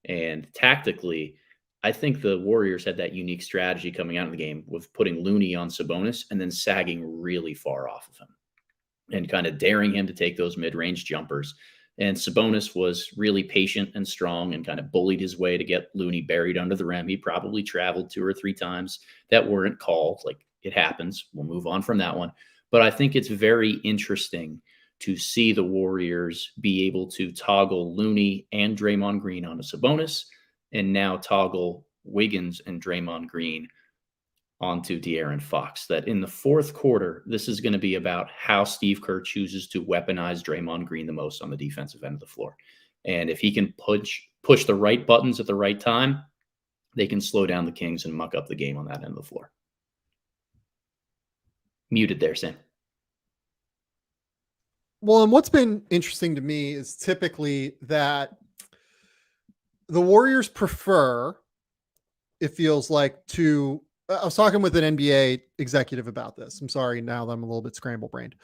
And tactically, I think the Warriors had that unique strategy coming out of the game with putting Looney on Sabonis and then sagging really far off of him and kind of daring him to take those mid-range jumpers. And Sabonis was really patient and strong and kind of bullied his way to get Looney buried under the rim. He probably traveled 2 or 3 times that weren't called. Like, it happens. We'll move on from that one. But I think it's very interesting to see the Warriors be able to toggle Looney and Draymond Green onto Sabonis, and now toggle Wiggins and Draymond Green onto De'Aaron Fox. That in the fourth quarter, this is going to be about how Steve Kerr chooses to weaponize Draymond Green the most on the defensive end of the floor. And if he can push the right buttons at the right time, they can slow down the Kings and muck up the game on that end of the floor. Muted there, Sam. Well, and what's been interesting to me is typically that the Warriors prefer, it feels like, I was talking with an NBA executive about this. I'm sorry now that I'm a little bit scramble brained.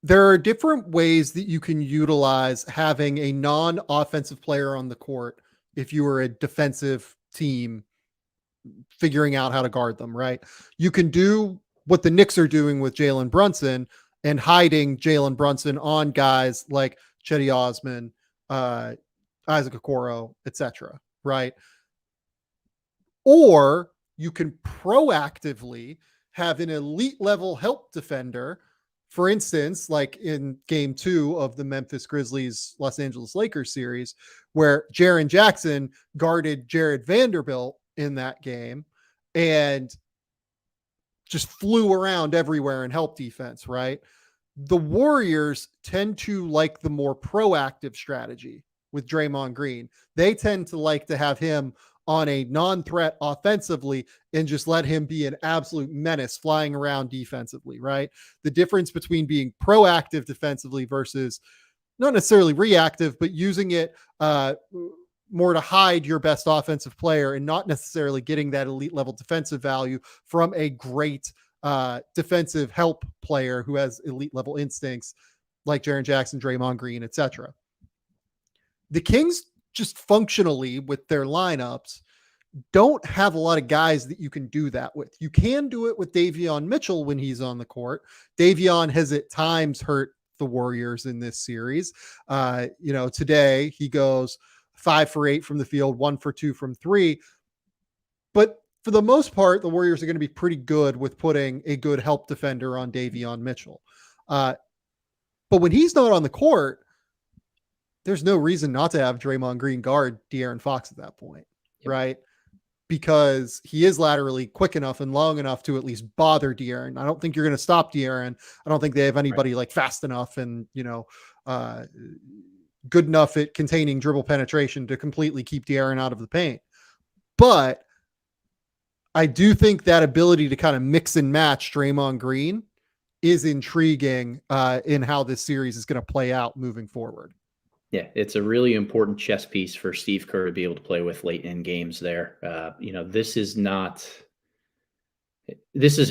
There are different ways that you can utilize having a non-offensive player on the court if you were a defensive team figuring out how to guard them, right? You can do what the Knicks are doing with Jalen Brunson and hiding Jalen Brunson on guys like Chetty Osman, Isaac Okoro, etc., right? Or you can proactively have an elite level help defender, for instance, like in game 2 of the Memphis Grizzlies Los Angeles Lakers series, where Jaren Jackson guarded Jared Vanderbilt in that game and just flew around everywhere in help defense, right? The Warriors tend to like the more proactive strategy with Draymond Green. They tend to like to have him on a non-threat offensively and just let him be an absolute menace flying around defensively, right? The difference between being proactive defensively versus not necessarily reactive, but using it more to hide your best offensive player and not necessarily getting that elite level defensive value from a great defensive help player who has elite level instincts like Jaren Jackson, Draymond Green, etc. The Kings just functionally with their lineups don't have a lot of guys that you can do that with. You can do it with Davion Mitchell when he's on the court. Davion has at times hurt the Warriors in this series. Today he goes 5 for 8 from the field, 1 for 2 from 3. But for the most part, the Warriors are going to be pretty good with putting a good help defender on Davion Mitchell. But when he's not on the court, there's no reason not to have Draymond Green guard De'Aaron Fox at that point, right? Because he is laterally quick enough and long enough to at least bother De'Aaron. I don't think you're going to stop De'Aaron. I don't think they have anybody like fast enough and, good enough at containing dribble penetration to completely keep De'Aaron out of the paint. But I do think that ability to kind of mix and match Draymond Green is intriguing in how this series is going to play out moving forward. Yeah, it's a really important chess piece for Steve Kerr to be able to play with late in games there. This is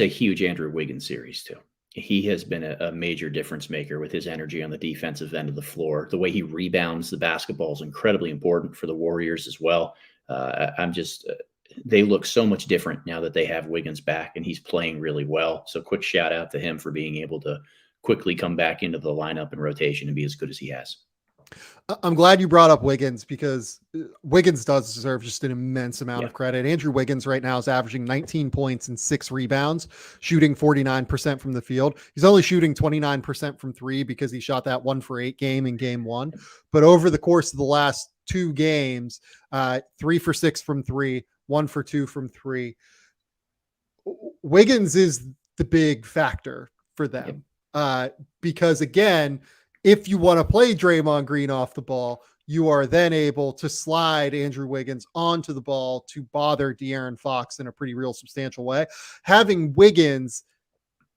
a huge Andrew Wiggins series too. He has been a major difference maker with his energy on the defensive end of the floor. The way he rebounds the basketball is incredibly important for the Warriors as well. I'm just they look so much different now that they have Wiggins back and he's playing really well. So quick shout out to him for being able to quickly come back into the lineup and rotation and be as good as he has. I'm glad you brought up Wiggins because Wiggins does deserve just an immense amount of credit. Andrew Wiggins right now is averaging 19 points and 6 rebounds, shooting 49% from the field. He's only shooting 29% from three because he shot that 1 for 8 game in game one. But over the course of the last 2 games, 3 for 6 from three, 1 for 2 from three. Wiggins is the big factor for them because again, if you want to play Draymond Green off the ball, you are then able to slide Andrew Wiggins onto the ball to bother De'Aaron Fox in a pretty real substantial way. Having Wiggins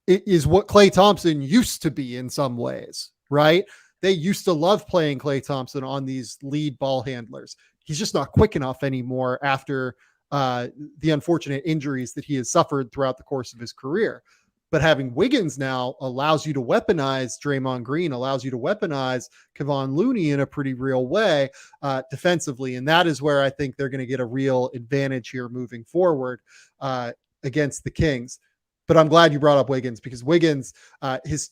is what Klay Thompson used to be in some ways, right? They used to love playing Klay Thompson on these lead ball handlers. He's just not quick enough anymore after the unfortunate injuries that he has suffered throughout the course of his career. But having Wiggins now allows you to weaponize Draymond Green, allows you to weaponize Kevon Looney in a pretty real way defensively. And that is where I think they're going to get a real advantage here moving forward against the Kings. But I'm glad you brought up Wiggins because Wiggins, his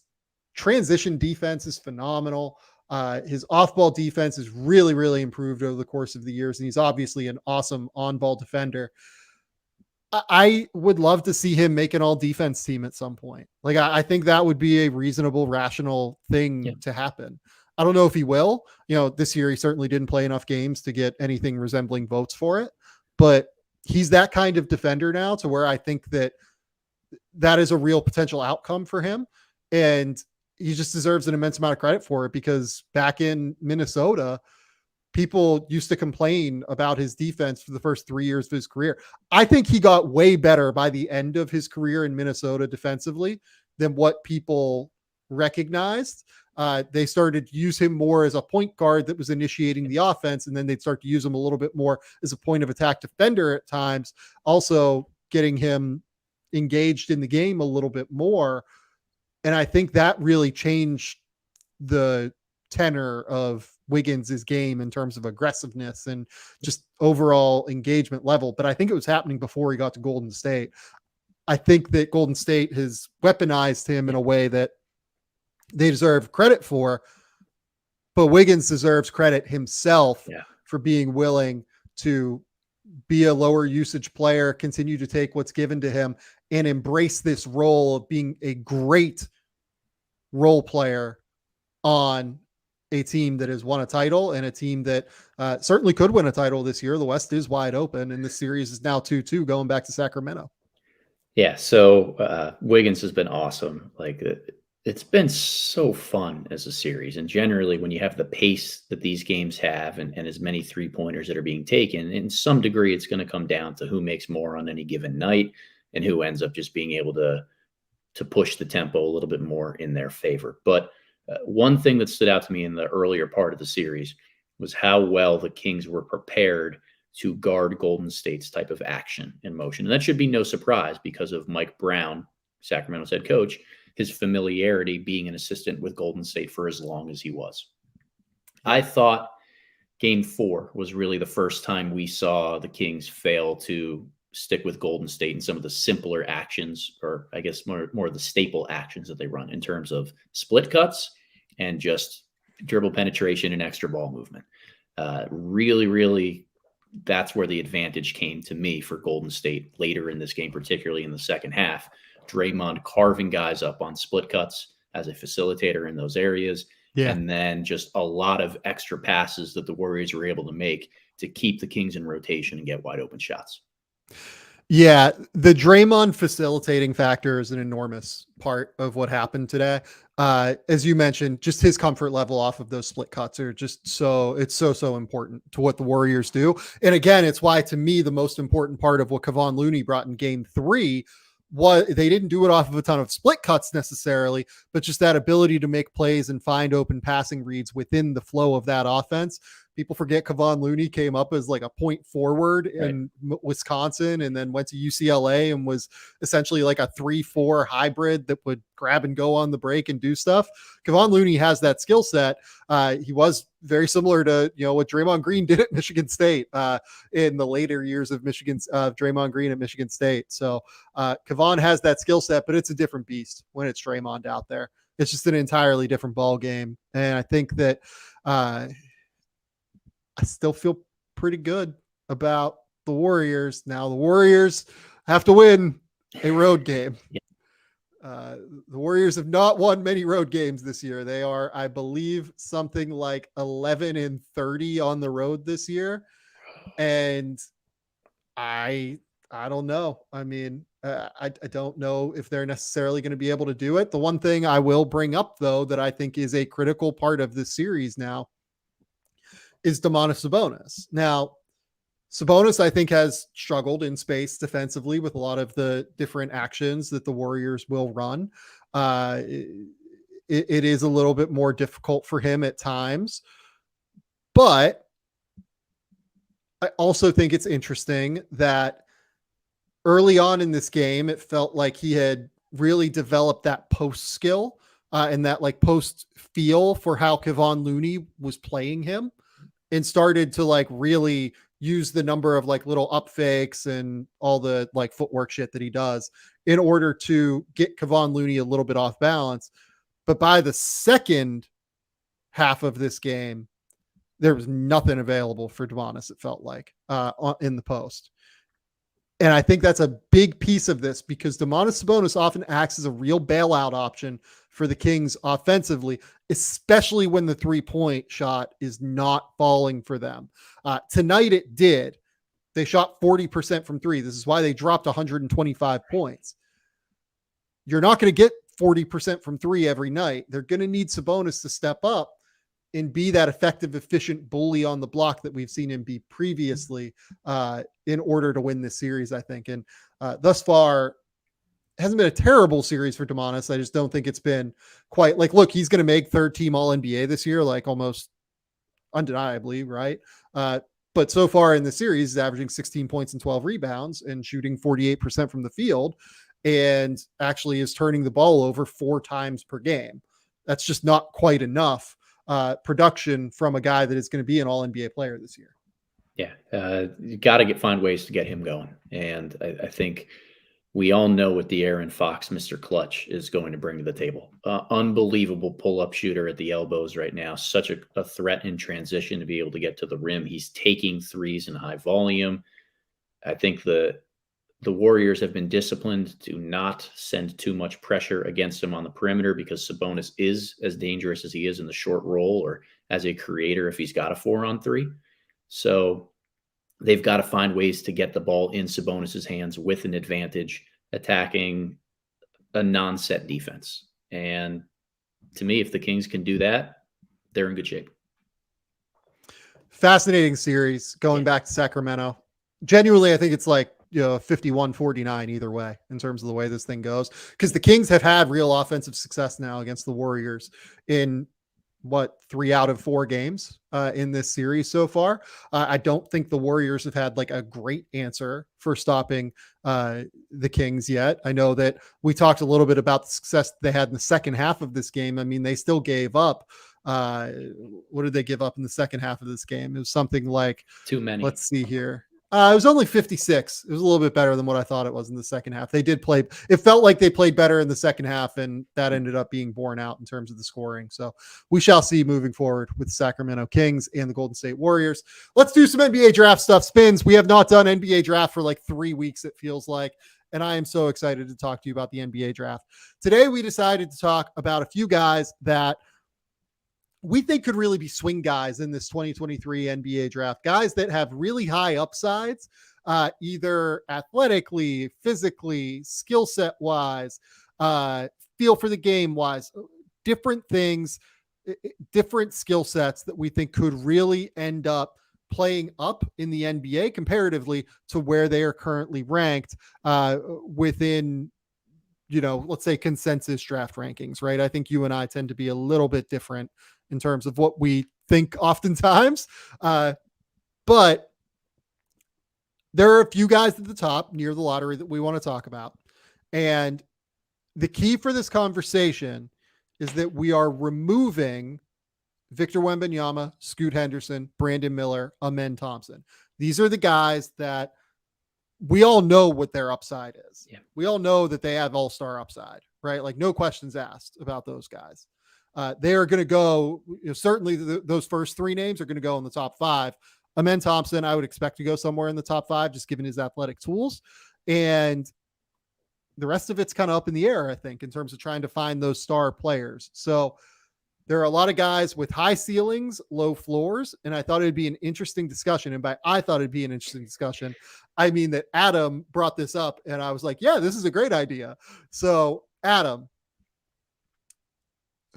transition defense is phenomenal. His off-ball defense has really, really improved over the course of the years. And he's obviously an awesome on-ball defender. I would love to see him make an all defense team at some point. Like, I think that would be a reasonable, rational thing to happen. I don't know if he will. This year he certainly didn't play enough games to get anything resembling votes for it, but he's that kind of defender now to where I think that is a real potential outcome for him. And he just deserves an immense amount of credit for it because back in Minnesota, people used to complain about his defense for the first 3 years of his career. I think he got way better by the end of his career in Minnesota defensively than what people recognized. They started to use him more as a point guard that was initiating the offense, and then they'd start to use him a little bit more as a point of attack defender at times, also getting him engaged in the game a little bit more. And I think that really changed the tenor of Wiggins' game in terms of aggressiveness and just overall engagement level. But I think it was happening before he got to Golden State. I think that Golden State has weaponized him in a way that they deserve credit for, but Wiggins deserves credit himself for being willing to be a lower usage player, continue to take what's given to him, and embrace this role of being a great role player on a team that has won a title and a team that certainly could win a title this year. The West is wide open, and the series is now 2-2 going back to Sacramento. Yeah. So Wiggins has been awesome. Like, it's been so fun as a series. And generally, when you have the pace that these games have and as many 3-pointers that are being taken, in some degree, it's going to come down to who makes more on any given night and who ends up just being able to push the tempo a little bit more in their favor. But one thing that stood out to me in the earlier part of the series was how well the Kings were prepared to guard Golden State's type of action and motion. And that should be no surprise because of Mike Brown, Sacramento's head coach, his familiarity being an assistant with Golden State for as long as he was. I thought Game 4 was really the first time we saw the Kings fail to stick with Golden State in some of the simpler actions, or I guess more of the staple actions that they run in terms of split cuts and just dribble penetration and extra ball movement. Really, that's where the advantage came to me for Golden State later in this game, particularly in the second half. Draymond carving guys up on split cuts as a facilitator in those areas. Yeah. And then just a lot of extra passes that the Warriors were able to make to keep the Kings in rotation and get wide open shots. Yeah, the Draymond facilitating factor is an enormous part of what happened today. As you mentioned, just his comfort level off of those split cuts are just so important to what the Warriors do. And again, it's why, to me, the most important part of what Kevon Looney brought in Game 3 was they didn't do it off of a ton of split cuts necessarily, but just that ability to make plays and find open passing reads within the flow of that offense People forget Kevon Looney came up as like a point forward Right. in Wisconsin and then went to UCLA and was essentially like a 3-4 hybrid that would grab and go on the break and do stuff. Kevon Looney has that skill set. He was very similar to, what Draymond Green did at Michigan State in the later years of Draymond Green at Michigan State. So Kevon has that skill set, but it's a different beast when it's Draymond out there. It's just an entirely different ball game. And I think that I still feel pretty good about the Warriors. Now the Warriors have to win a road game. The Warriors have not won many road games this year. They are, I believe, something like 11-30 on the road this year. And I don't know. I mean, I don't know if they're necessarily going to be able to do it. The one thing I will bring up, though, that I think is a critical part of this series now is Domantas Sabonis. Now, Sabonis, I think, has struggled in space defensively with a lot of the different actions that the Warriors will run. It is a little bit more difficult for him at times. But I also think it's interesting that early on in this game, it felt like he had really developed that post skill and that like post feel for how Kevon Looney was playing him and started to like really use the number of like little up fakes and all the like footwork shit that he does in order to get Kevon Looney a little bit off balance. But by the second half of this game, there was nothing available for Domantas, it felt like, in the post. And I think that's a big piece of this because Domantas Sabonis often acts as a real bailout option for the Kings offensively, especially when the 3-point shot is not falling for them. Tonight it did. They shot 40% from three. This is why they dropped 125 points. You're not going to get 40% from three every night. They're going to need Sabonis to step up and be that effective, efficient bully on the block that we've seen him be previously in order to win this series, I think. And thus far, it hasn't been a terrible series for Domantas. I just don't think it's been quite like, look, he's going to make third team all NBA this year, like almost undeniably, right? But so far in the series, he's averaging 16 points and 12 rebounds and shooting 48% from the field and actually is turning the ball over 4 times per game. That's just not quite enough production from a guy that is going to be an all NBA player this year. Yeah. You got to find ways to get him going. And I think we all know what the Aaron Fox, Mr. Clutch, is going to bring to the table. Unbelievable pull-up shooter at the elbows right now. Such a threat in transition to be able to get to the rim. He's taking threes in high volume. I think the Warriors have been disciplined to not send too much pressure against him on the perimeter because Sabonis is as dangerous as he is in the short roll or as a creator if he's got a 4-on-3. So they've got to find ways to get the ball in Sabonis's hands with an advantage, attacking a non-set defense. And to me, if the Kings can do that, they're in good shape. Fascinating series going back to Sacramento. Genuinely, I think it's like, 51-49 either way in terms of the way this thing goes, because the Kings have had real offensive success now against the Warriors in 3 out of 4 games in this series so far. I don't think the Warriors have had like a great answer for stopping the Kings yet. I know that we talked a little bit about the success they had in the second half of this game. I mean, they still gave up. What did they give up in the second half of this game? It was something like too many. Let's see here. It was only 56. It was a little bit better than what I thought it was in the second half. They did play. It felt like they played better in the second half, and that ended up being borne out in terms of the scoring. So we shall see moving forward with the Sacramento Kings and the Golden State Warriors. Let's do some NBA draft stuff. Spins. We have not done NBA draft for like 3 weeks, it feels like. And I am so excited to talk to you about the NBA draft. Today, we decided to talk about a few guys that we think could really be swing guys in this 2023 NBA draft, guys that have really high upsides, either athletically, physically, skill set wise, feel for the game wise, different things, different skill sets that we think could really end up playing up in the NBA comparatively to where they are currently ranked within, let's say consensus draft rankings, right? I think you and I tend to be a little bit different in terms of what we think oftentimes. But there are a few guys at the top near the lottery that we want to talk about. And the key for this conversation is that we are removing Victor Wembanyama, Scoot Henderson, Brandon Miller, Amen Thompson. These are the guys that we all know what their upside is. Yeah. We all know that they have all-star upside, right? Like no questions asked about those guys. They are going to go, certainly those first three names are going to go in the top 5. Amen Thompson, I would expect to go somewhere in the top 5, just given his athletic tools. And the rest of it's kind of up in the air, I think, in terms of trying to find those star players. So there are a lot of guys with high ceilings, low floors, and I thought it'd be an interesting discussion. And by I thought it'd be an interesting discussion, I mean that Adam brought this up, and I was like, yeah, this is a great idea. So, Adam,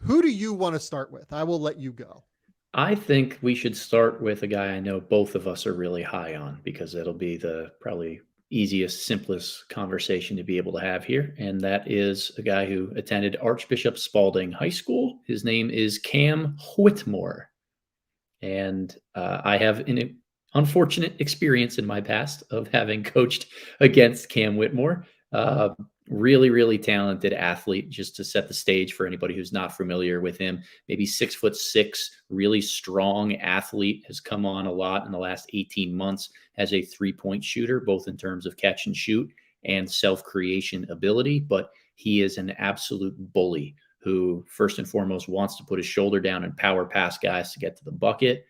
who do you want to start with? I will let you go. I think we should start with a guy I know both of us are really high on, because it'll be the probably easiest, simplest conversation to be able to have here. And that is a guy who attended Archbishop Spalding High School. His name is Cam Whitmore. And I have an unfortunate experience in my past of having coached against Cam Whitmore. Really, really talented athlete. Just to set the stage for anybody who's not familiar with him, maybe 6'6", really strong athlete, has come on a lot in the last 18 months as a 3-point shooter, both in terms of catch and shoot and self-creation ability. But he is an absolute bully who first and foremost wants to put his shoulder down and power pass guys to get to the bucket,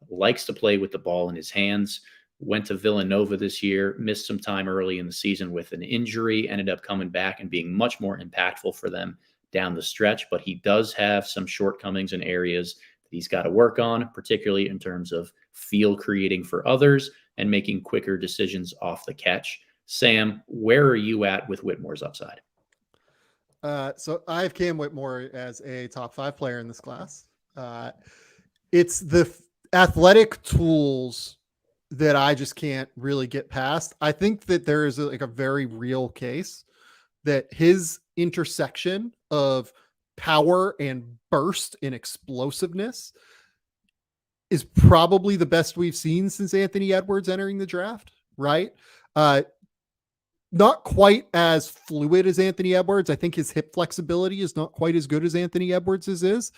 likes to play with the ball in his hands. Went to Villanova this year, missed some time early in the season with an injury, ended up coming back and being much more impactful for them down the stretch. But he does have some shortcomings in areas that he's got to work on, particularly in terms of field creating for others and making quicker decisions off the catch. Sam, where are you at with Whitmore's upside? So I have Cam Whitmore as a top 5 player in this class. It's the athletic tools that I just can't really get past. I think that there is a very real case that his intersection of power and burst and explosiveness is probably the best we've seen since Anthony Edwards entering the draft, right? Not quite as fluid as Anthony Edwards. I think his hip flexibility is not quite as good as Anthony Edwards's is.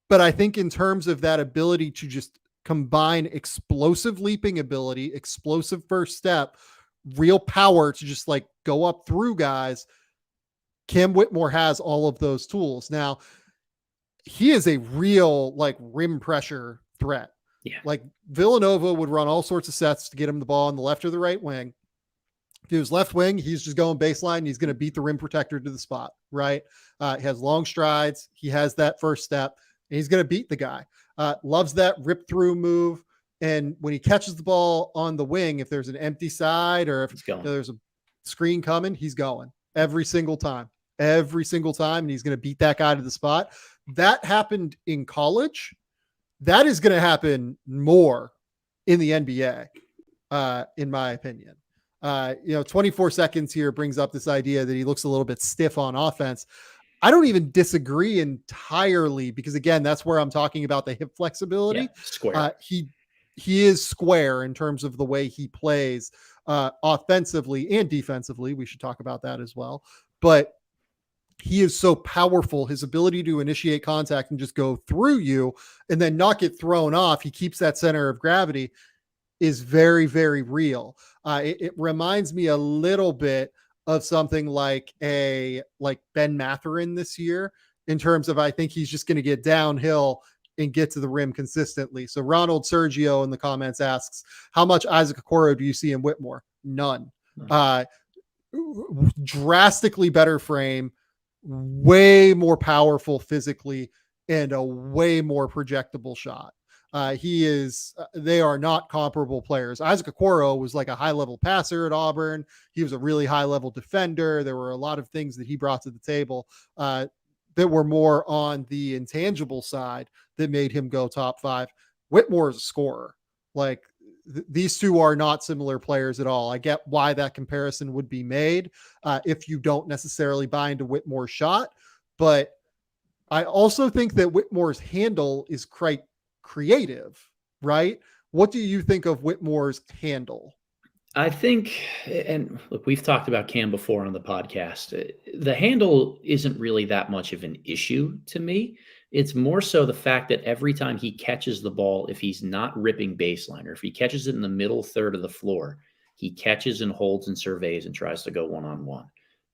But I think in terms of that ability to just combine explosive leaping ability, explosive first step, real power to just like go up through guys, Cam Whitmore has all of those tools. Now, he is a real like rim pressure threat. Yeah. Like Villanova would run all sorts of sets to get him the ball on the left or the right wing. If he was left wing, he's just going baseline. He's going to beat the rim protector to the spot, right? He has long strides. He has that first step, and he's going to beat the guy. Loves that rip through move. And when he catches the ball on the wing, if there's an empty side or if there's a screen coming, he's going every single time. And he's going to beat that guy to the spot. That happened in college. That is going to happen more in the NBA, in my opinion. 24 seconds here brings up this idea that he looks a little bit stiff on offense. I don't even disagree entirely because, again, that's where I'm talking about the hip flexibility. Yeah, square. He is square in terms of the way he plays offensively and defensively. We should talk about that as well. But he is so powerful. His ability to initiate contact and just go through you and then not get thrown off. He keeps that center of gravity is very, very real. It reminds me a little bit of something like Ben Mathurin this year in terms of, I think he's just going to get downhill and get to the rim consistently. So Ronald Sergio in the comments asks, how much Isaac Okoro do you see in Whitmore? None. Drastically better frame, way more powerful physically, and a way more projectable shot. They are not comparable players. Isaac Okoro was like a high level passer at Auburn. He was a really high level defender. There were a lot of things that he brought to the table that were more on the intangible side that made him go top 5. Whitmore is a scorer. Like these two are not similar players at all. I get why that comparison would be made if you don't necessarily buy into Whitmore's shot, but I also think that Whitmore's handle is creative, right? What do you think of Whitmore's handle? I think, and look, we've talked about Cam before on the podcast. The handle isn't really that much of an issue to me. It's more so the fact that every time he catches the ball, if he's not ripping baseline or if he catches it in the middle third of the floor, he catches and holds and surveys and tries to go one-on-one.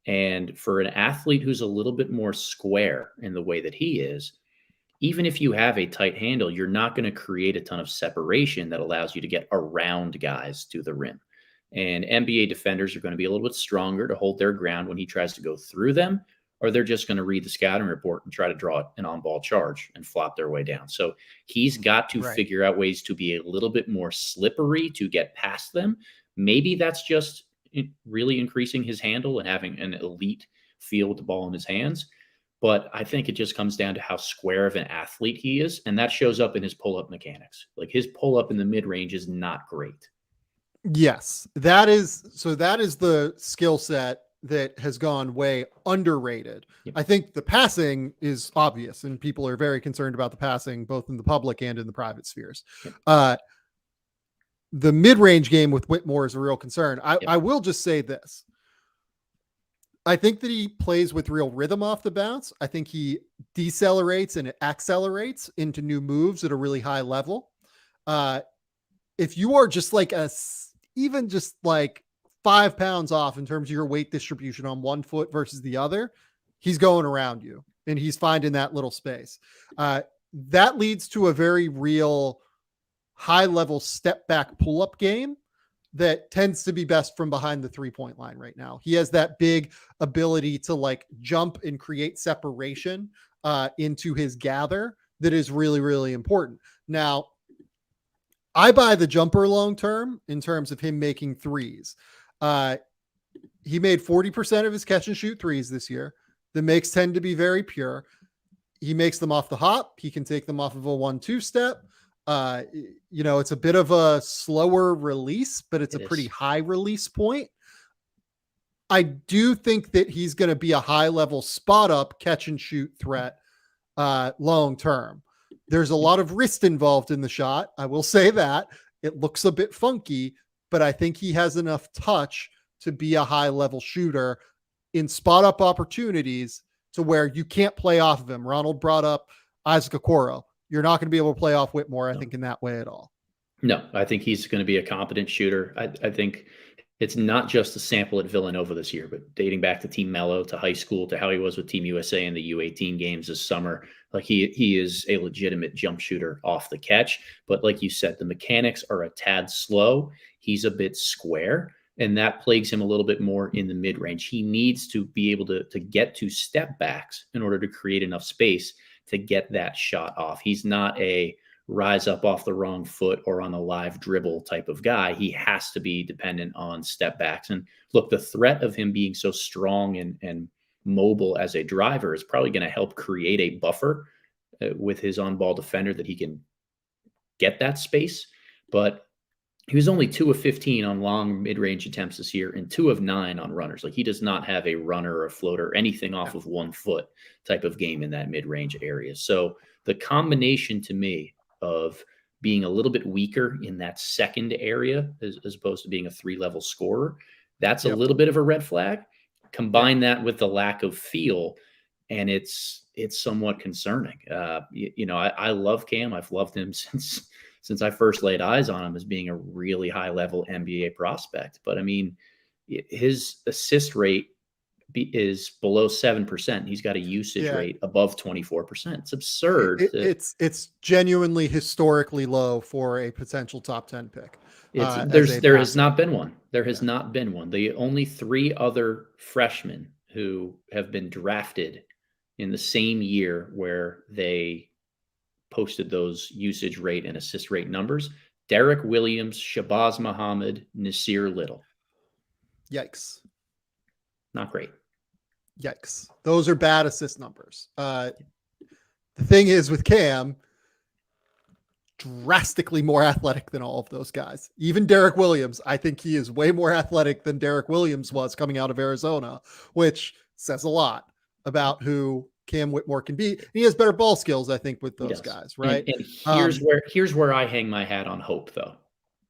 And for an athlete who's a little bit more square in the way that he is, even if you have a tight handle, you're not going to create a ton of separation that allows you to get around guys to the rim. And NBA defenders are going to be a little bit stronger to hold their ground when he tries to go through them, or they're just going to read the scouting report and try to draw an on-ball charge and flop their way down. So he's got to figure out ways to be a little bit more slippery to get past them. Maybe that's just really increasing his handle and having an elite feel with the ball in his hands. But I think it just comes down to how square of an athlete he is, and that shows up in his pull-up mechanics. Like his pull-up in the mid-range is not great. Yes, that is the skill set that has gone way underrated. Yep. I think the passing is obvious, and people are very concerned about the passing, both in the public and in the private spheres. Yep. The mid-range game with Whitmore is a real concern. I will just say this. I think that he plays with real rhythm off the bounce. I think he decelerates and accelerates into new moves at a really high level. If you are just like even just like 5 pounds off in terms of your weight distribution on one foot versus the other, he's going around you and he's finding that little space. That leads to a very real high level step back pull up game that tends to be best from behind the 3-point line right now. He has that big ability to like jump and create separation into his gather that is really, really important. Now, I buy the jumper long term in terms of him making threes. He made 40% of his catch and shoot threes this year. The makes tend to be very pure. He makes them off the hop. He can take them off of a 1-2 step. It's a bit of a slower release, but it's a pretty high release point. I do think that he's going to be a high level spot up catch and shoot threat long term. There's a lot of wrist involved in the shot. I will say that it looks a bit funky, but I think he has enough touch to be a high level shooter in spot up opportunities to where you can't play off of him. Ronald brought up Isaac Okoro. You're not going to be able to play off Whitmore, I think, in that way at all. No, I think he's going to be a competent shooter. I think it's not just a sample at Villanova this year, but dating back to Team Mello, to high school, to how he was with Team USA in the U18 games this summer. Like he is a legitimate jump shooter off the catch. But like you said, the mechanics are a tad slow. He's a bit square, and that plagues him a little bit more in the mid-range. He needs to be able to get to step backs in order to create enough space to get that shot off. He's not a rise up off the wrong foot or on a live dribble type of guy. He has to be dependent on step backs. And look, the threat of him being so strong and mobile as a driver is probably going to help create a buffer with his on-ball defender that he can get that space. But he was only 2 of 15 on long mid-range attempts this year and 2 of 9 on runners. Like he does not have a runner or a floater or anything off of 1 foot type of game in that mid-range area. So the combination to me of being a little bit weaker in that second area as opposed to being a 3-level scorer, that's a little bit of a red flag. Combine that with the lack of feel, and it's somewhat concerning. I love Cam. I've loved him since I first laid eyes on him as being a really high level NBA prospect. But I mean, his assist rate is below 7%. He's got a usage rate above 24%. It's absurd. It's genuinely historically low for a potential top 10 pick. There has not been one. There has not been one. The only 3 other freshmen who have been drafted in the same year where they posted those usage rate and assist rate numbers: Derek Williams, Shabazz Muhammad, Nasir Little. Yikes. Not great. Yikes. Those are bad assist numbers. The thing is with Cam, drastically more athletic than all of those guys. Even Derek Williams, I think he is way more athletic than Derek Williams was coming out of Arizona, which says a lot about who Cam Whitmore can be. And he has better ball skills, I think, with those guys, right? And here's where I hang my hat on hope, though.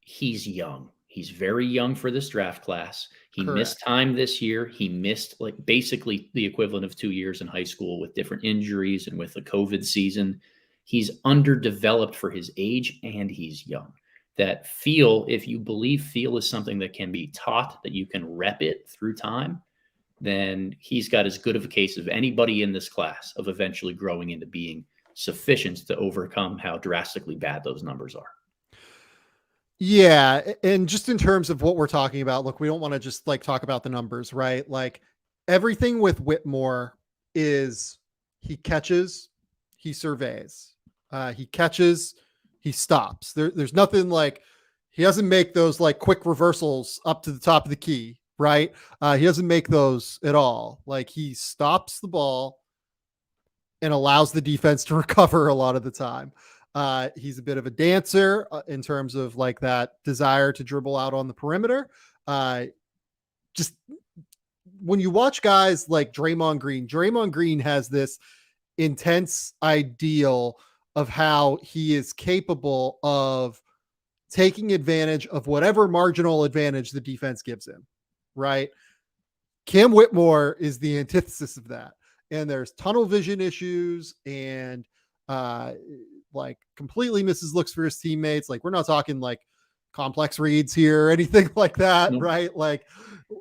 He's young. He's very young for this draft class. He missed time this year. He missed like basically the equivalent of 2 years in high school with different injuries and with the COVID season. He's underdeveloped for his age, and he's young. That feel, if you believe feel is something that can be taught, that you can rep it through time, then he's got as good of a case of anybody in this class of eventually growing into being sufficient to overcome how drastically bad those numbers are. Yeah. And just in terms of what we're talking about, look, we don't want to just like talk about the numbers, right? Like everything with Whitmore is he catches, he surveys, he catches, he stops. There's nothing like he doesn't make those like quick reversals up to the top of the key, right? He doesn't make those at all. Like he stops the ball and allows the defense to recover a lot of the time. He's a bit of a dancer in terms of like that desire to dribble out on the perimeter. Just when you watch guys like Draymond Green has this intense ideal of how he is capable of taking advantage of whatever marginal advantage the defense gives him, right? Cam Whitmore is the antithesis of that. And there's tunnel vision issues and like completely misses looks for his teammates. Like we're not talking like complex reads here or anything like that, right? Like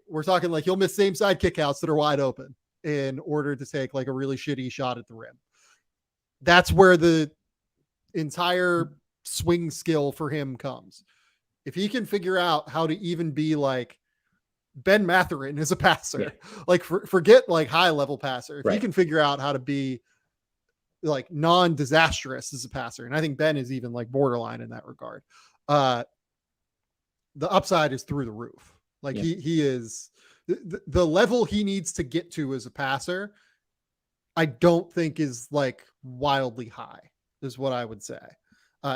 we're talking like he'll miss same side kickouts that are wide open in order to take like a really shitty shot at the rim. That's where the entire swing skill for him comes. If he can figure out how to even be like Ben Mathurin as a passer, like forget like high level passer. If he can figure out how to be like non-disastrous as a passer, and I think Ben is even like borderline in that regard, the upside is through the roof. Like he is the level he needs to get to as a passer, I don't think is like wildly high is what I would say.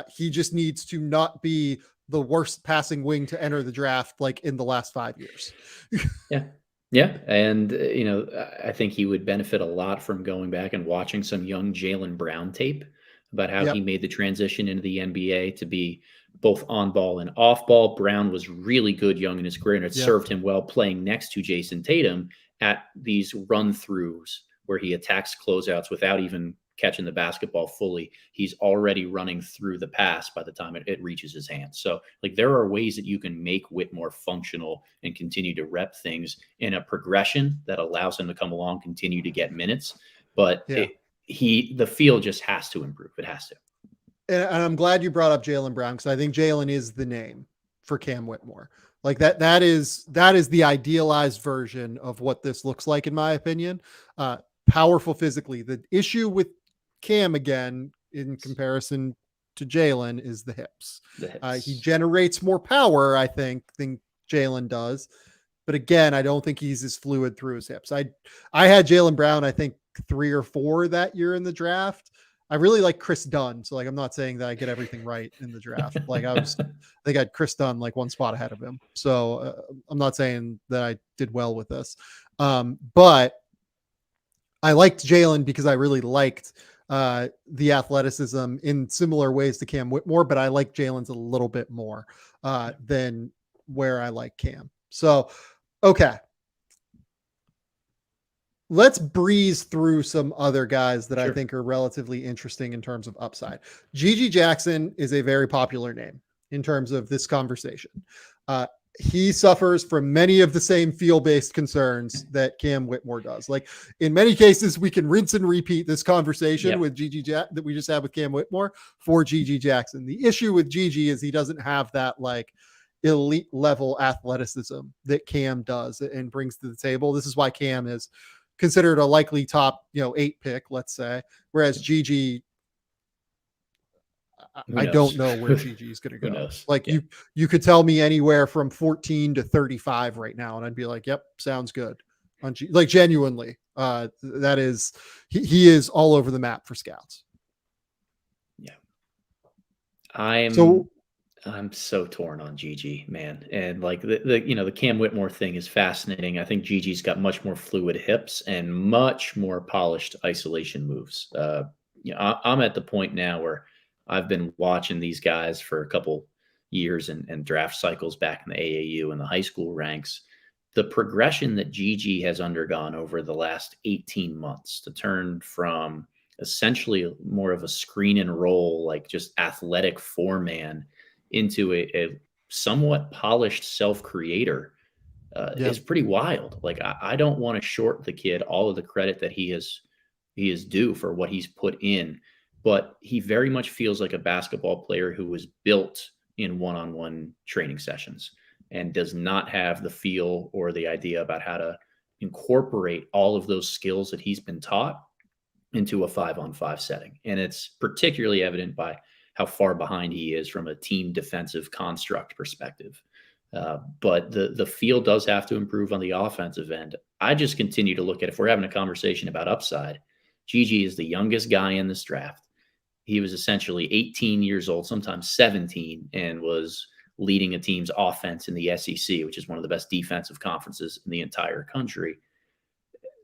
He just needs to not be the worst passing wing to enter the draft like in the last 5 years. Yeah. And, I think he would benefit a lot from going back and watching some young Jalen Brown tape about how he made the transition into the NBA to be both on ball and off ball. Brown was really good young in his career, and it served him well playing next to Jason Tatum at these run throughs where he attacks closeouts without even catching the basketball fully. He's already running through the pass by the time it reaches his hands. So like there are ways that you can make Whitmore functional and continue to rep things in a progression that allows him to come along, continue to get minutes. But the field just has to improve. It has to. And I'm glad you brought up Jalen Brown, because I think Jalen is the name for Cam Whitmore. Like that is the idealized version of what this looks like, in my opinion. Powerful physically. The issue with Cam, again, in comparison to Jalen, is the hips. He generates more power, I think, than Jalen does. But again, I don't think he's as fluid through his hips. I had Jalen Brown, I think 3 or 4 that year in the draft. I really like Chris Dunn. So like, I'm not saying that I get everything right in the draft. Like I think I had Chris Dunn like one spot ahead of him. So I'm not saying that I did well with this. But I liked Jalen because I really liked the athleticism in similar ways to Cam Whitmore, but I like Jalen's a little bit more than where I like Cam. So, okay. Let's breeze through some other guys that I think are relatively interesting in terms of upside. GG Jackson is a very popular name in terms of this conversation. He suffers from many of the same feel-based concerns that Cam Whitmore does. Like in many cases, we can rinse and repeat this conversation with that we just had with Cam Whitmore for GG Jackson. The issue with GG is he doesn't have that like elite level athleticism that Cam does and brings to the table. This is why Cam is considered a likely top, 8 pick, let's say, whereas GG, I don't know where GG is going to go. Like you could tell me anywhere from 14 to 35 right now, and I'd be like, "Yep, sounds good." Like genuinely, that is he is all over the map for scouts. Yeah, I'm so torn on Gigi, man. And like the Cam Whitmore thing is fascinating. I think Gigi's got much more fluid hips and much more polished isolation moves. I'm at the point now where I've been watching these guys for a couple years and draft cycles back in the AAU and the high school ranks. The progression that Gigi has undergone over the last 18 months to turn from essentially more of a screen and roll, like just athletic four-man into a somewhat polished self-creator Yeah. is pretty wild. Like I don't want to short the kid all of the credit that he is due for what he's put in, but he very much feels like a basketball player who was built in one-on-one training sessions and does not have the feel or the idea about how to incorporate all of those skills that he's been taught into a 5-on-5 setting. And it's particularly evident by how far behind he is from a team defensive construct perspective. But the field does have to improve on the offensive end. I just continue to look at, if we're having a conversation about upside, Gigi is the youngest guy in this draft. He was essentially 18 years old, sometimes 17, and was leading a team's offense in the SEC, which is one of the best defensive conferences in the entire country.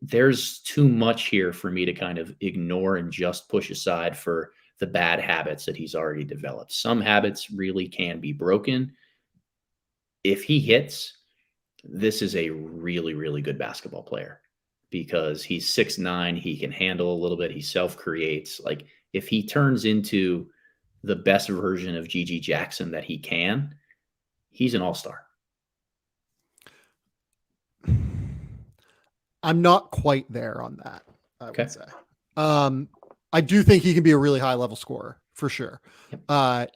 There's too much here for me to kind of ignore and just push aside for the bad habits that he's already developed. Some habits really can be broken. If he hits, this is a really, really good basketball player because he's 6'9", he can handle a little bit, he self-creates. Like if he turns into the best version of Gigi Jackson that he can, he's an all-star. I'm not quite there on that, I Okay. would say. I do think he can be a really high level scorer for sure. Yep.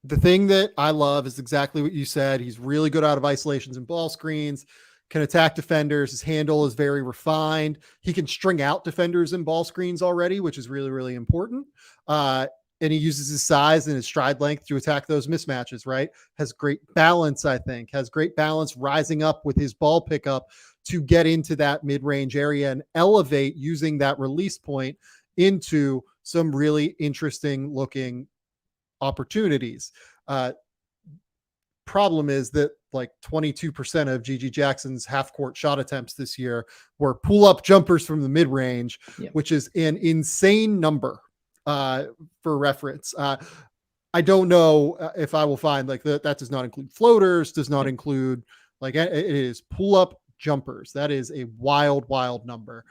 The thing that I love is exactly what you said. He's really good out of isolations and ball screens, can attack defenders. His handle is very refined. He can string out defenders in ball screens already, which is really, really important. And he uses his size and his stride length to attack those mismatches, right? Has great balance, I think. Has great balance rising up with his ball pickup to get into that mid-range area and elevate using that release point into some really interesting looking opportunities. Problem is that like 22% of Gigi Jackson's half-court shot attempts this year were pull-up jumpers from the mid-range, which is an insane number for reference. I don't know if I will find like that does not include floaters, does not include like it is pull-up jumpers. That is a wild, wild number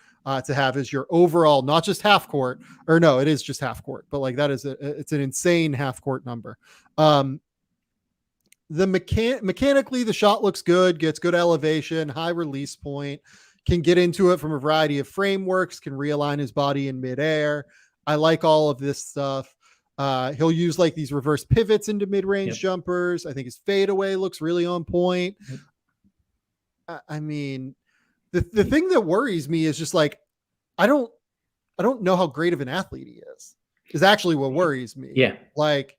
to have as your overall, not just half court, or no, it is just half court, but like that is it's an insane half court number. Mechanically, the shot looks good, gets good elevation, high release point, can get into it from a variety of frameworks, can realign his body in midair. I like all of this stuff. He'll use like these reverse pivots into mid-range jumpers. I think his fadeaway looks really on point. I mean, the thing that worries me is just like, I don't know how great of an athlete he is actually what worries me. Yeah. Like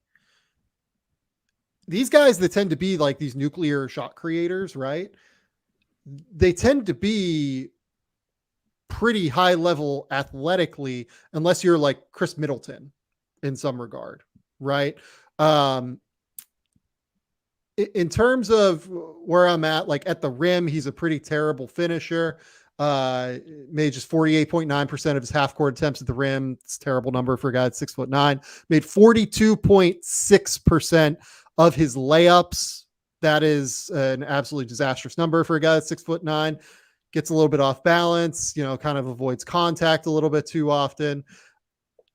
these guys that tend to be like these nuclear shot creators, right? They tend to be pretty high level athletically, unless you're like Chris Middleton in some regard, right? In terms of where I'm at, like at the rim, he's a pretty terrible finisher. Made just 48.9% of his half court attempts at the rim. It's a terrible number for a guy that's 6'9". Made 42.6% of his layups. That is an absolutely disastrous number for a guy that's 6'9". Gets a little bit off balance, kind of avoids contact a little bit too often.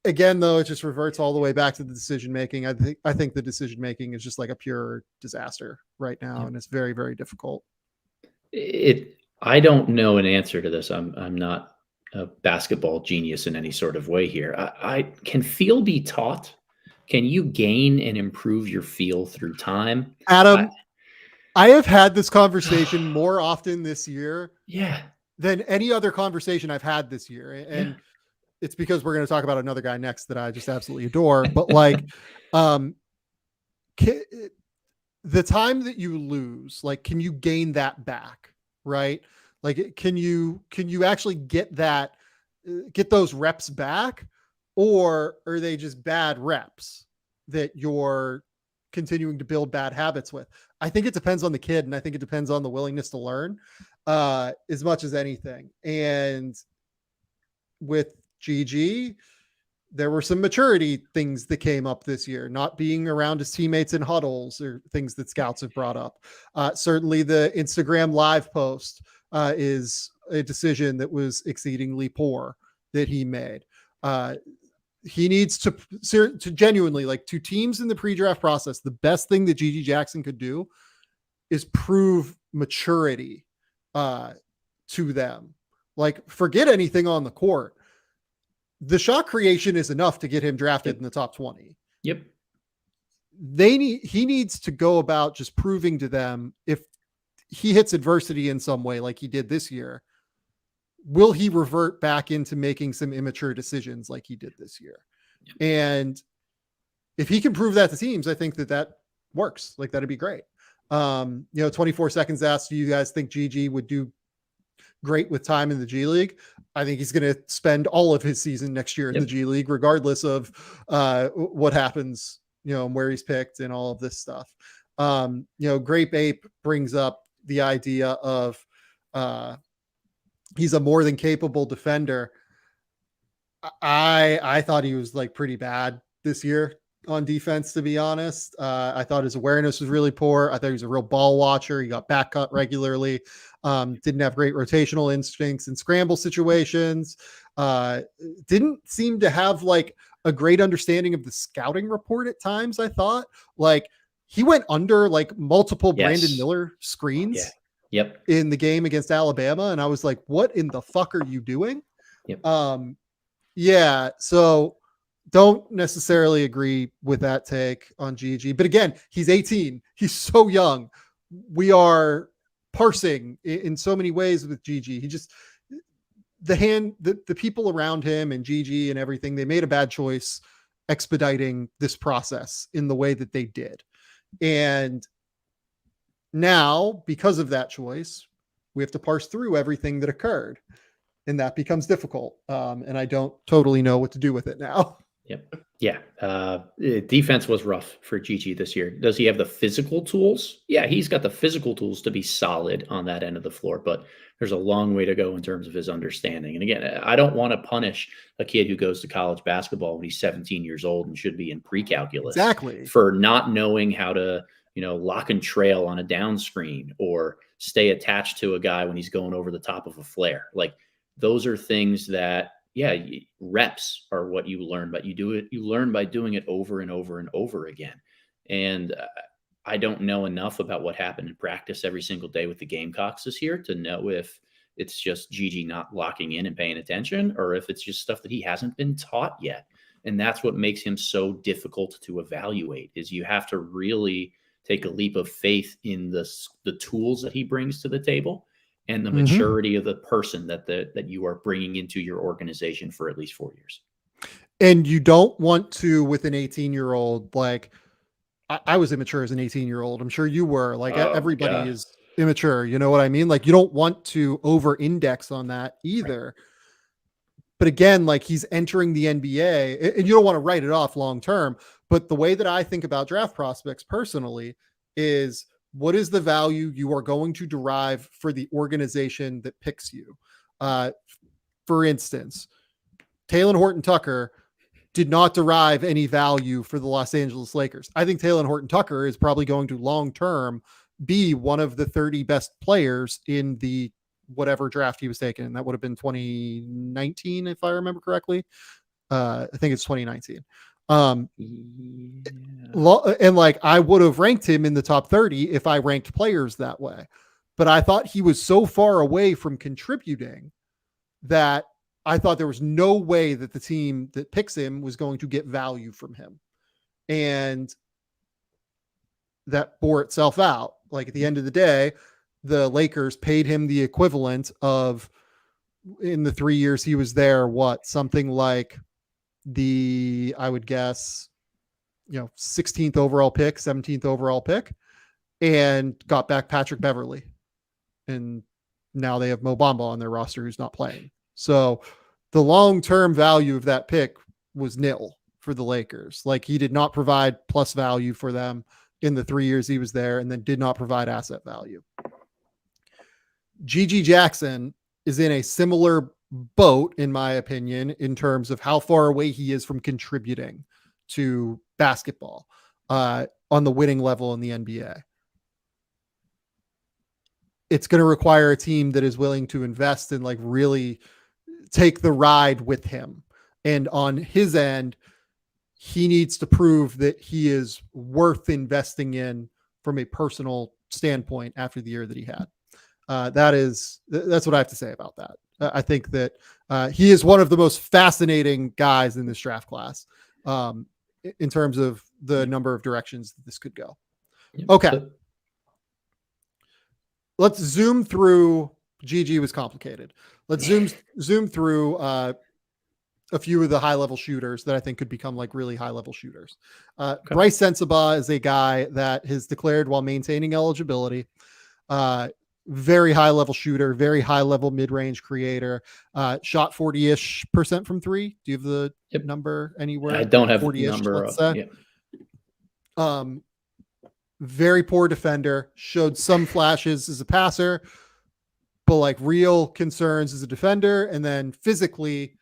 Again, though, it just reverts all the way back to the decision making. I think the decision making is just like a pure disaster right now, and it's very, very difficult. I don't know an answer to this. I'm not a basketball genius in any sort of way here. I can feel be taught. Can you gain and improve your feel through time? Adam, I have had this conversation more often this year than any other conversation I've had this year. And it's because we're going to talk about another guy next that I just absolutely adore. But like, the time that you lose, like, can you gain that back? Right? Like, can you actually get those reps back, or are they just bad reps that you're continuing to build bad habits with. I think it depends on the kid, and I think it depends on the willingness to learn as much as anything. And with GG, there were some maturity things that came up this year, not being around his teammates in huddles or things that scouts have brought up. Certainly the Instagram live post is a decision that was exceedingly poor that he made. He needs to genuinely, like, to teams in the pre-draft process, the best thing that GG Jackson could do is prove maturity to them. Like, forget anything on the court. The shot creation is enough to get him drafted in the top 20. Yep. He needs to go about just proving to them, if he hits adversity in some way, like he did this year, will he revert back into making some immature decisions like he did this year? Yep. And if he can prove that to teams, I think that works. Like, that'd be great. 24 seconds asked, do you guys think GG would do great with time in the G League? I think he's going to spend all of his season next year in the G League, regardless of what happens, and where he's picked and all of this stuff. Grape Ape brings up the idea of he's a more than capable defender. I thought he was like pretty bad this year on defense, to be honest. I thought his awareness was really poor. I thought he was a real ball watcher. He got back cut regularly. Didn't have great rotational instincts in scramble situations. Didn't seem to have like a great understanding of the scouting report at times. I thought, like, he went under like multiple Brandon Miller screens in the game against Alabama. And I was like, what in the fuck are you doing? So don't necessarily agree with that take on GG. But again, he's 18. He's so young. We are parsing in so many ways with GG. He just, the people around him and GG and everything, they made a bad choice expediting this process in the way that they did. And now, because of that choice, we have to parse through everything that occurred, and that becomes difficult. And I don't totally know what to do with it now. Defense was rough for GG this year. Does he have the physical tools? Yeah, he's got the physical tools to be solid on that end of the floor, but there's a long way to go in terms of his understanding. And again, I don't want to punish a kid who goes to college basketball when he's 17 years old and should be in pre-calculus for not knowing how to, lock and trail on a down screen or stay attached to a guy when he's going over the top of a flare. Like, those are things that, reps are what you learn, but you learn by doing it over and over and over again. And I don't know enough about what happened in practice every single day with the Gamecocks this year to know if it's just GG not locking in and paying attention, or if it's just stuff that he hasn't been taught yet. And that's what makes him so difficult to evaluate, is you have to really take a leap of faith in the tools that he brings to the table and the maturity of the person that you are bringing into your organization for at least 4 years. And you don't want to, with an 18-year-old, like, I was immature as an 18-year-old. I'm sure you were. Like, everybody is immature. You know what I mean? Like, you don't want to over-index on that either. But again, like, he's entering the NBA, and you don't want to write it off long-term. But the way that I think about draft prospects personally is, what is the value you are going to derive for the organization that picks you? For instance, Talen Horton-Tucker did not derive any value for the Los Angeles Lakers. I think Talen Horton-Tucker is probably going to long-term be one of the 30 best players in the whatever draft he was taken. That would have been 2019, if I remember correctly. I think it's 2019. And like, I would have ranked him in the top 30 if I ranked players that way, but I thought he was so far away from contributing that I thought there was no way that the team that picks him was going to get value from him. And that bore itself out. Like, at the end of the day, the Lakers paid him the equivalent of, in the 3 years he was there, something like I would guess, 16th overall pick, 17th overall pick, and got back Patrick Beverley. And now they have Mo Bamba on their roster who's not playing. So the long-term value of that pick was nil for the Lakers. Like, he did not provide plus value for them in the 3 years he was there and then did not provide asset value. GG Jackson is in a similar boat, in my opinion, in terms of how far away he is from contributing to basketball on the winning level in the NBA. It's going to require a team that is willing to invest and like really take the ride with him. And on his end, he needs to prove that he is worth investing in from a personal standpoint after the year that he had. That's what I have to say about that. I think that he is one of the most fascinating guys in this draft class in terms of the number of directions that this could go. Okay. Let's zoom through. GG was complicated. Let's zoom through a few of the high level shooters that I think could become like really high level shooters. Brice Sensabaugh is a guy that has declared while maintaining eligibility. Very high level shooter, very high level mid-range creator, shot 40-ish% from three. Do you have the number anywhere? I don't have the number. Very poor defender, showed some flashes as a passer, but like real concerns as a defender. And then physically,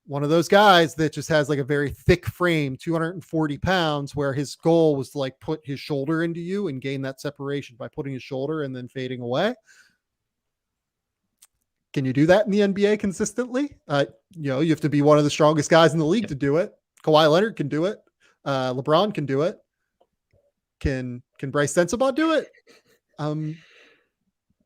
one of those guys that just has like a very thick frame, 240 pounds, where his goal was to like put his shoulder into you and gain that separation by putting his shoulder and then fading away. Can you do that in the NBA consistently? You have to be one of the strongest guys in the league to do it. Kawhi Leonard can do it. LeBron can do it. Can Brice Sensabaugh do it?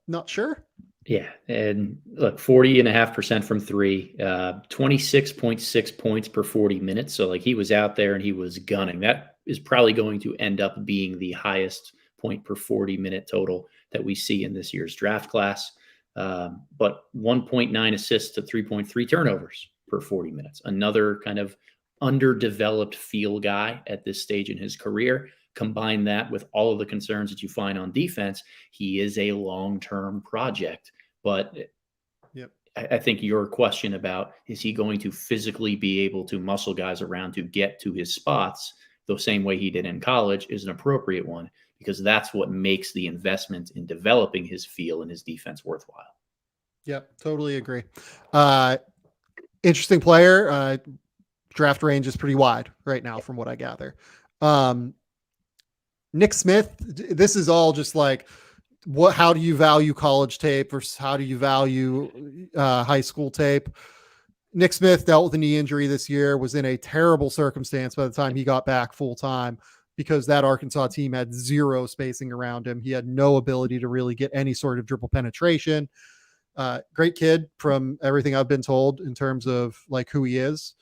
Not sure. Yeah. And look, 40.5% from three, 26.6 points per 40 minutes. So like he was out there and he was gunning. That is probably going to end up being the highest point per 40 minute total that we see in this year's draft class. But 1.9 assists to 3.3 turnovers per 40 minutes. Another kind of underdeveloped feel guy at this stage in his career. Combine that with all of the concerns that you find on defense, he is a long-term project. But I think your question about is he going to physically be able to muscle guys around to get to his spots the same way he did in college is an appropriate one, because that's what makes the investment in developing his feel and his defense worthwhile. Yep, totally agree. Interesting player. Draft range is pretty wide right now from what I gather. Nick Smith, this is all just like, how do you value college tape versus how do you value high school tape? Nick Smith dealt with a knee injury this year, was in a terrible circumstance by the time he got back full time because that Arkansas team had zero spacing around him. He had no ability to really get any sort of dribble penetration. Great kid from everything I've been told in terms of like who he is.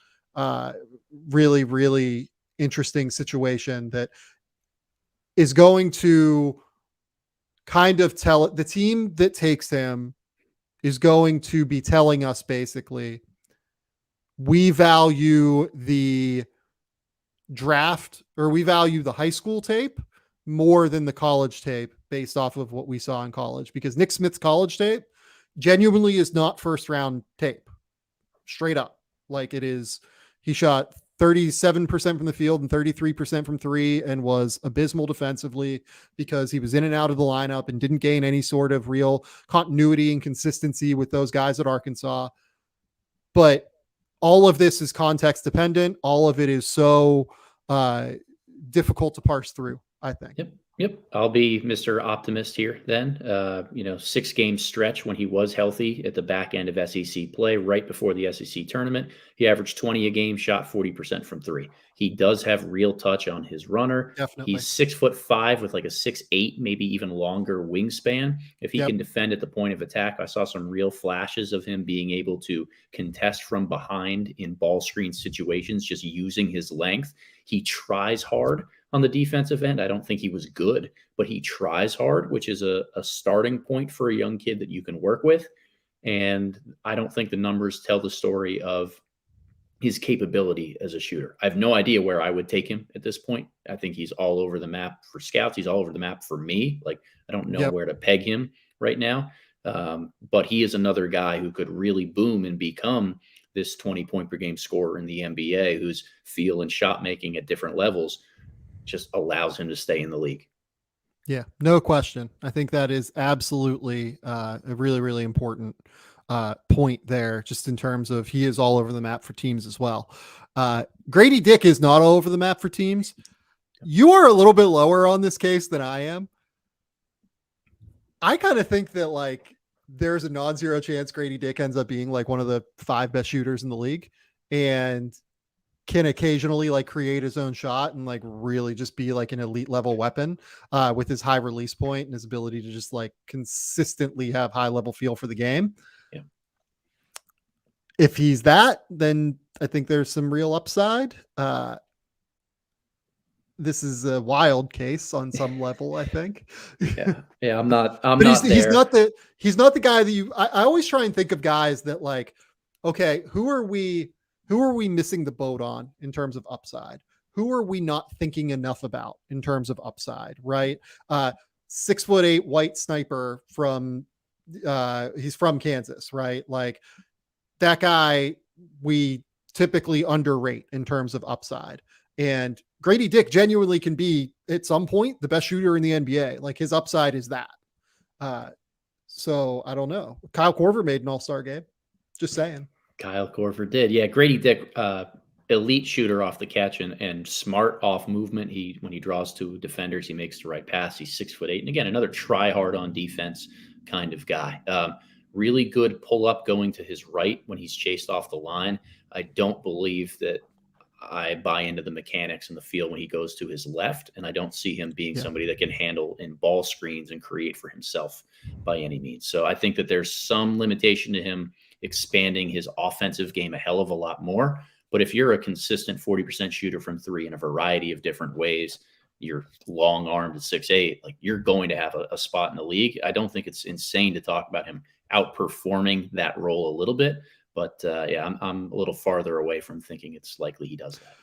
Really, really interesting situation that is going to kind of tell the team that takes him is going to be telling us basically, we value the draft or we value the high school tape more than the college tape based off of what we saw in college, because Nick Smith's college tape genuinely is not first round tape straight up. Like it is, he shot 37% from the field and 33% from three and was abysmal defensively because he was in and out of the lineup and didn't gain any sort of real continuity and consistency with those guys at Arkansas. But all of this is context dependent. All of it is so difficult to parse through, I think. Yep. I'll be Mr. Optimist here then. 6-game stretch when he was healthy at the back end of SEC play, right before the SEC tournament. He averaged 20 a game, shot 40% from three. He does have real touch on his runner. Definitely. He's 6'5" with like a 6'8", maybe even longer wingspan. If he can defend at the point of attack, I saw some real flashes of him being able to contest from behind in ball screen situations, just using his length. He tries hard on the defensive end. I don't think he was good, but he tries hard, which is a starting point for a young kid that you can work with. And I don't think the numbers tell the story of his capability as a shooter. I have no idea where I would take him at this point. I think he's all over the map for scouts. He's all over the map for me. Like, I don't know where to peg him right now. But he is another guy who could really boom and become this 20-point per game scorer in the NBA, who's feel and shot making at different levels just allows him to stay in the league. Yeah, no question. I think that is absolutely a really, really important point there, just in terms of he is all over the map for teams as well. Grady Dick is not all over the map for teams. You are a little bit lower on this case than I am. I kind of think that like there's a non-zero chance Grady Dick ends up being like one of the 5 best shooters in the league and can occasionally like create his own shot and like really just be like an elite level weapon with his high release point and his ability to just like consistently have high level feel for the game. Yeah. If he's that, then I think there's some real upside. This is a wild case on some level, I think. Yeah. I'm not he's not the guy that I always try and think of guys that like, okay, who are we missing the boat on in terms of upside? Who are we not thinking enough about in terms of upside? Right. 6'8" white sniper from he's from Kansas, right? Like that guy we typically underrate in terms of upside. And Grady Dick genuinely can be at some point the best shooter in the NBA. Like his upside is that. So I don't know. Kyle Korver made an all-star game. Just saying. Kyle Korver did. Yeah. Grady Dick, elite shooter off the catch and smart off movement. When he draws to defenders, he makes the right pass. He's 6'8". And again, another try hard on defense kind of guy. Really good pull up going to his right when he's chased off the line. I don't believe that I buy into the mechanics in the field when he goes to his left, and I don't see him being somebody that can handle in ball screens and create for himself by any means. So I think that there's some limitation to him expanding his offensive game a hell of a lot more. But if you're a consistent 40% shooter from 3 in a variety of different ways, you're long armed at 6'8", like you're going to have a spot in the league. I don't think it's insane to talk about him outperforming that role a little bit. But I'm a little farther away from thinking it's likely he does that.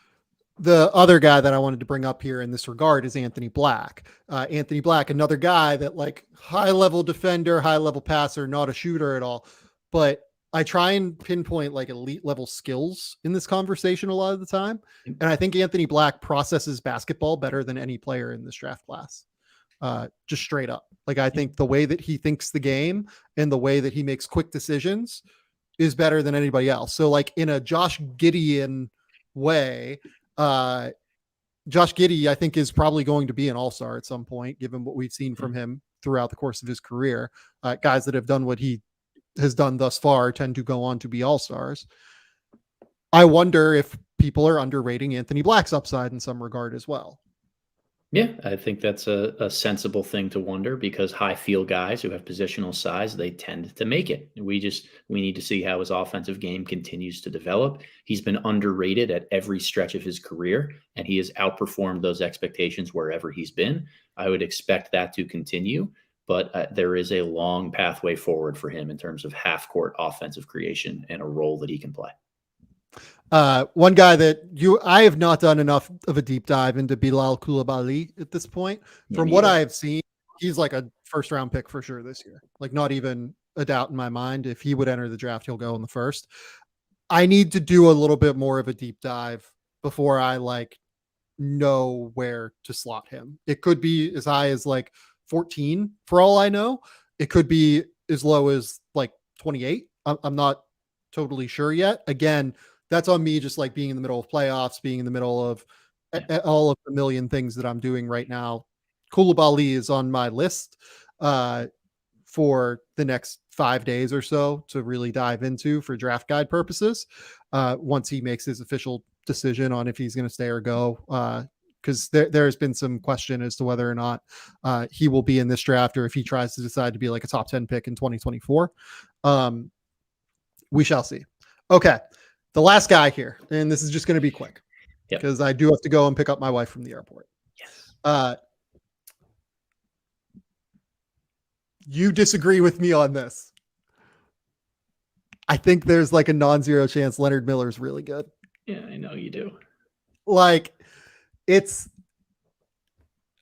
The other guy that I wanted to bring up here in this regard is Anthony Black. Anthony Black, another guy that like high level defender, high level passer, not a shooter at all. But I try and pinpoint like elite level skills in this conversation a lot of the time. And I think Anthony Black processes basketball better than any player in this draft class. Just straight up. Like I think the way that he thinks the game and the way that he makes quick decisions is better than anybody else. So like in a Josh Giddey way, Josh Giddey, I think is probably going to be an all-star at some point, given what we've seen from him throughout the course of his career. Guys that have done what he has done thus far tend to go on to be all-stars. I wonder if people are underrating Anthony Black's upside in some regard as well. Yeah, I think that's a sensible thing to wonder, because high field guys who have positional size, they tend to make it. We need to see how his offensive game continues to develop. He's been underrated at every stretch of his career, and he has outperformed those expectations wherever he's been. I would expect that to continue, but there is a long pathway forward for him in terms of half-court offensive creation and a role that he can play. One guy that I have not done enough of a deep dive into Bilal Coulibaly at this point. From what I have seen, he's like a first round pick for sure this year. Like not even a doubt in my mind. If he would enter the draft, he'll go in the first. I need to do a little bit more of a deep dive before I like know where to slot him. It could be as high as like 14 for all I know. It could be as low as like 28. I'm not totally sure yet. Again, that's on me just like being in the middle of playoffs, being in the middle of all of the million things that I'm doing right now. Coulibaly is on my list for the next 5 days or so to really dive into for draft guide purposes. Once he makes his official decision on if he's going to stay or go, because there's been some question as to whether or not he will be in this draft or if he tries to decide to be like a top 10 pick in 2024. We shall see. Okay. The last guy here, and this is just going to be quick because I do have to go and pick up my wife from the airport. Yes. You disagree with me on this. I think there's like a non-zero chance Leonard Miller is really good. Yeah, I know you do. Like it's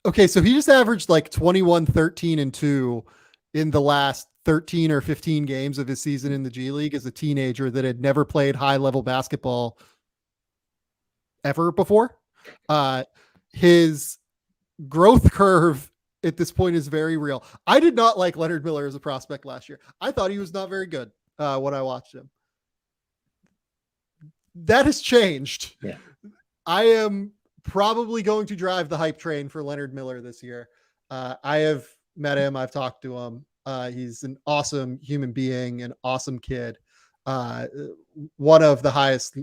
okay. So he just averaged like 21, 13 and 2 in the last 13 or 15 games of his season in the G League as a teenager that had never played high level basketball ever before. his growth curve at this point is very real. I did not like Leonard Miller as a prospect last year. I thought he was not very good when I watched him. That has changed. Yeah. I am probably going to drive the hype train for Leonard Miller this year. I have met him. I've talked to him. He's an awesome human being, an awesome kid. One of the highest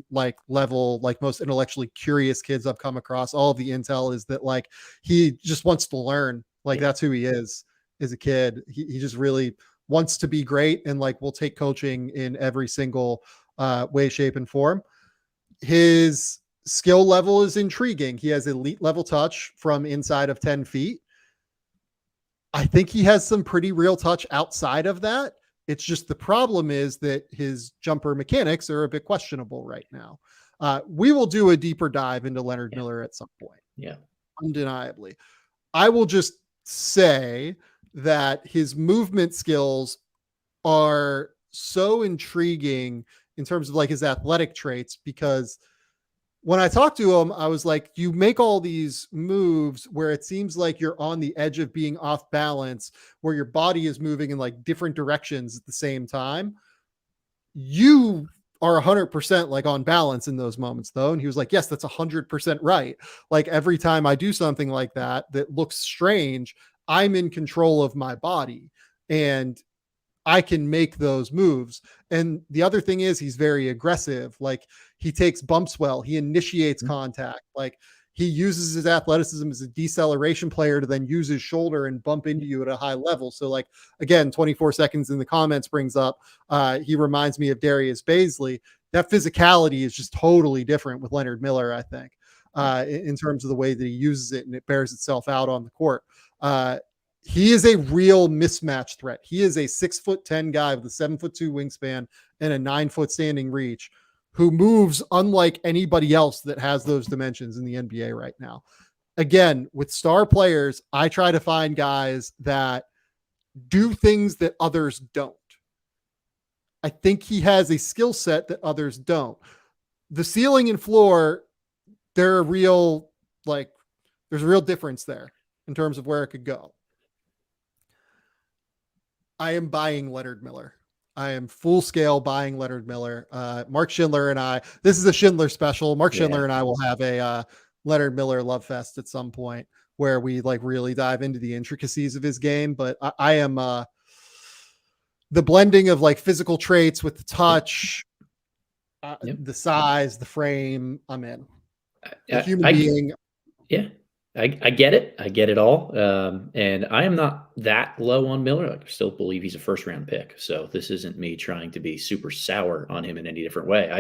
level, most intellectually curious kids I've come across. All of the intel is that he just wants to learn. That's who he is as a kid. He just really wants to be great and will take coaching in every single way, shape, and form. His skill level is intriguing. He has elite level touch from inside of 10 feet. I think he has some pretty real touch outside of that. It's just the problem is that his jumper mechanics are a bit questionable right now. We will do a deeper dive into Leonard Miller at some point. Yeah. Undeniably. I will just say that his movement skills are so intriguing in terms of his athletic traits, because when I talked to him, I was like, you make all these moves where it seems like you're on the edge of being off balance, where your body is moving in different directions at the same time. You are 100% on balance in those moments though. And he was like, yes, that's 100% right. Every time I do something like that looks strange, I'm in control of my body and I can make those moves. And the other thing is he's very aggressive. He takes bumps well. He initiates contact. He uses his athleticism as a deceleration player to then use his shoulder and bump into you at a high level. So again, 24 seconds in the comments brings up, he reminds me of Darius Baisley. That physicality is just totally different with Leonard Miller, I think, in terms of the way that he uses it, and it bears itself out on the court. He is a real mismatch threat. He is a 6'10" guy with a 7'2" wingspan and a 9-foot standing reach, who moves unlike anybody else that has those dimensions in the NBA right now. Again, with star players, I try to find guys that do things that others don't. I think he has a skill set that others don't. The ceiling and floor, there's a real difference there in terms of where it could go. I am buying Leonard Miller. I am full scale buying Leonard Miller. Mark Schindler and I, this is a Schindler special. Mark Schindler and I will have a Leonard Miller love fest at some point where we really dive into the intricacies of his game. But I am the blending of physical traits with the touch, the size, the frame. I'm in. The human being. Yeah. I get it. I get it all. And I am not that low on Miller. I still believe he's a first round pick. So this isn't me trying to be super sour on him in any different way.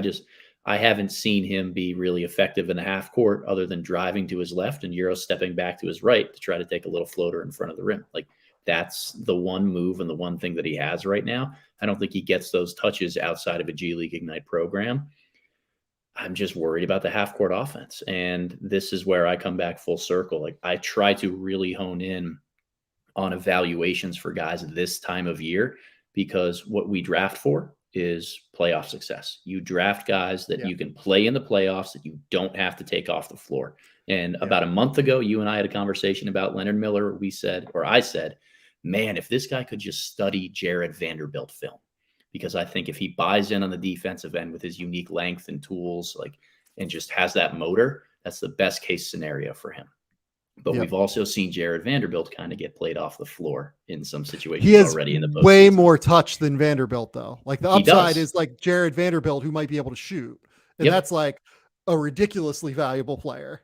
I haven't seen him be really effective in the half court other than driving to his left and Euro stepping back to his right to try to take a little floater in front of the rim. That's the one move and the one thing that he has right now. I don't think he gets those touches outside of a G League Ignite program. I'm just worried about the half court offense. And this is where I come back full circle. I try to really hone in on evaluations for guys at this time of year, because what we draft for is playoff success. You draft guys that you can play in the playoffs, that you don't have to take off the floor. And about a month ago, you and I had a conversation about Leonard Miller. I said, man, if this guy could just study Jared Vanderbilt film. Because I think if he buys in on the defensive end with his unique length and tools, and just has that motor, that's the best case scenario for him. But we've also seen Jared Vanderbilt kind of get played off the floor in some situations already in the postseason. Way more touch than Vanderbilt, though. The upside is Jared Vanderbilt, who might be able to shoot. And that's a ridiculously valuable player.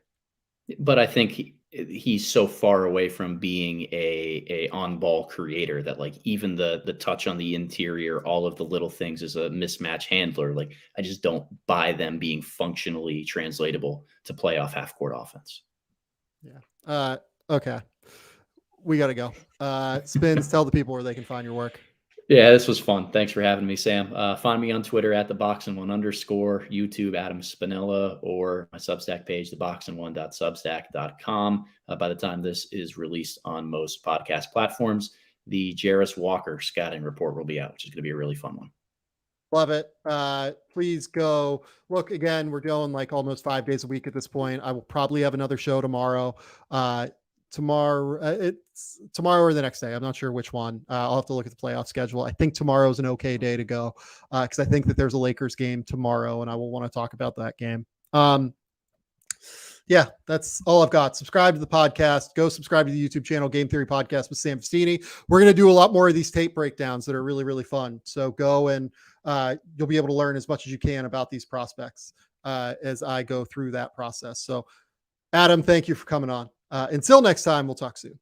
But I think he's so far away from being a on-ball creator that even the touch on the interior, all of the little things is a mismatch handler. I just don't buy them being functionally translatable to playoff half-court offense. Yeah. Okay. We got to go. Spins, tell the people where they can find your work. Yeah, this was fun. Thanks for having me, Sam. Find me on Twitter at @theboxin1_, YouTube Adam Spinella, or my Substack page, theboxin1.substack.com. By the time this is released on most podcast platforms, the Jarris Walker scouting report will be out, which is going to be a really fun one. Love it. Please go look again. We're going like almost 5 days a week at this point. I will probably have another show tomorrow. It's tomorrow or the next day. I'm not sure which one. I'll have to look at the playoff schedule. I think tomorrow is an okay day to go because I think that there's a Lakers game tomorrow, and I will want to talk about that game. Yeah, that's all I've got. Subscribe to the podcast. Go subscribe to the YouTube channel, Game Theory Podcast with Sam Vecenie. We're going to do a lot more of these tape breakdowns that are really, really fun. So go and you'll be able to learn as much as you can about these prospects as I go through that process. So, Adam, thank you for coming on. Until next time, we'll talk soon.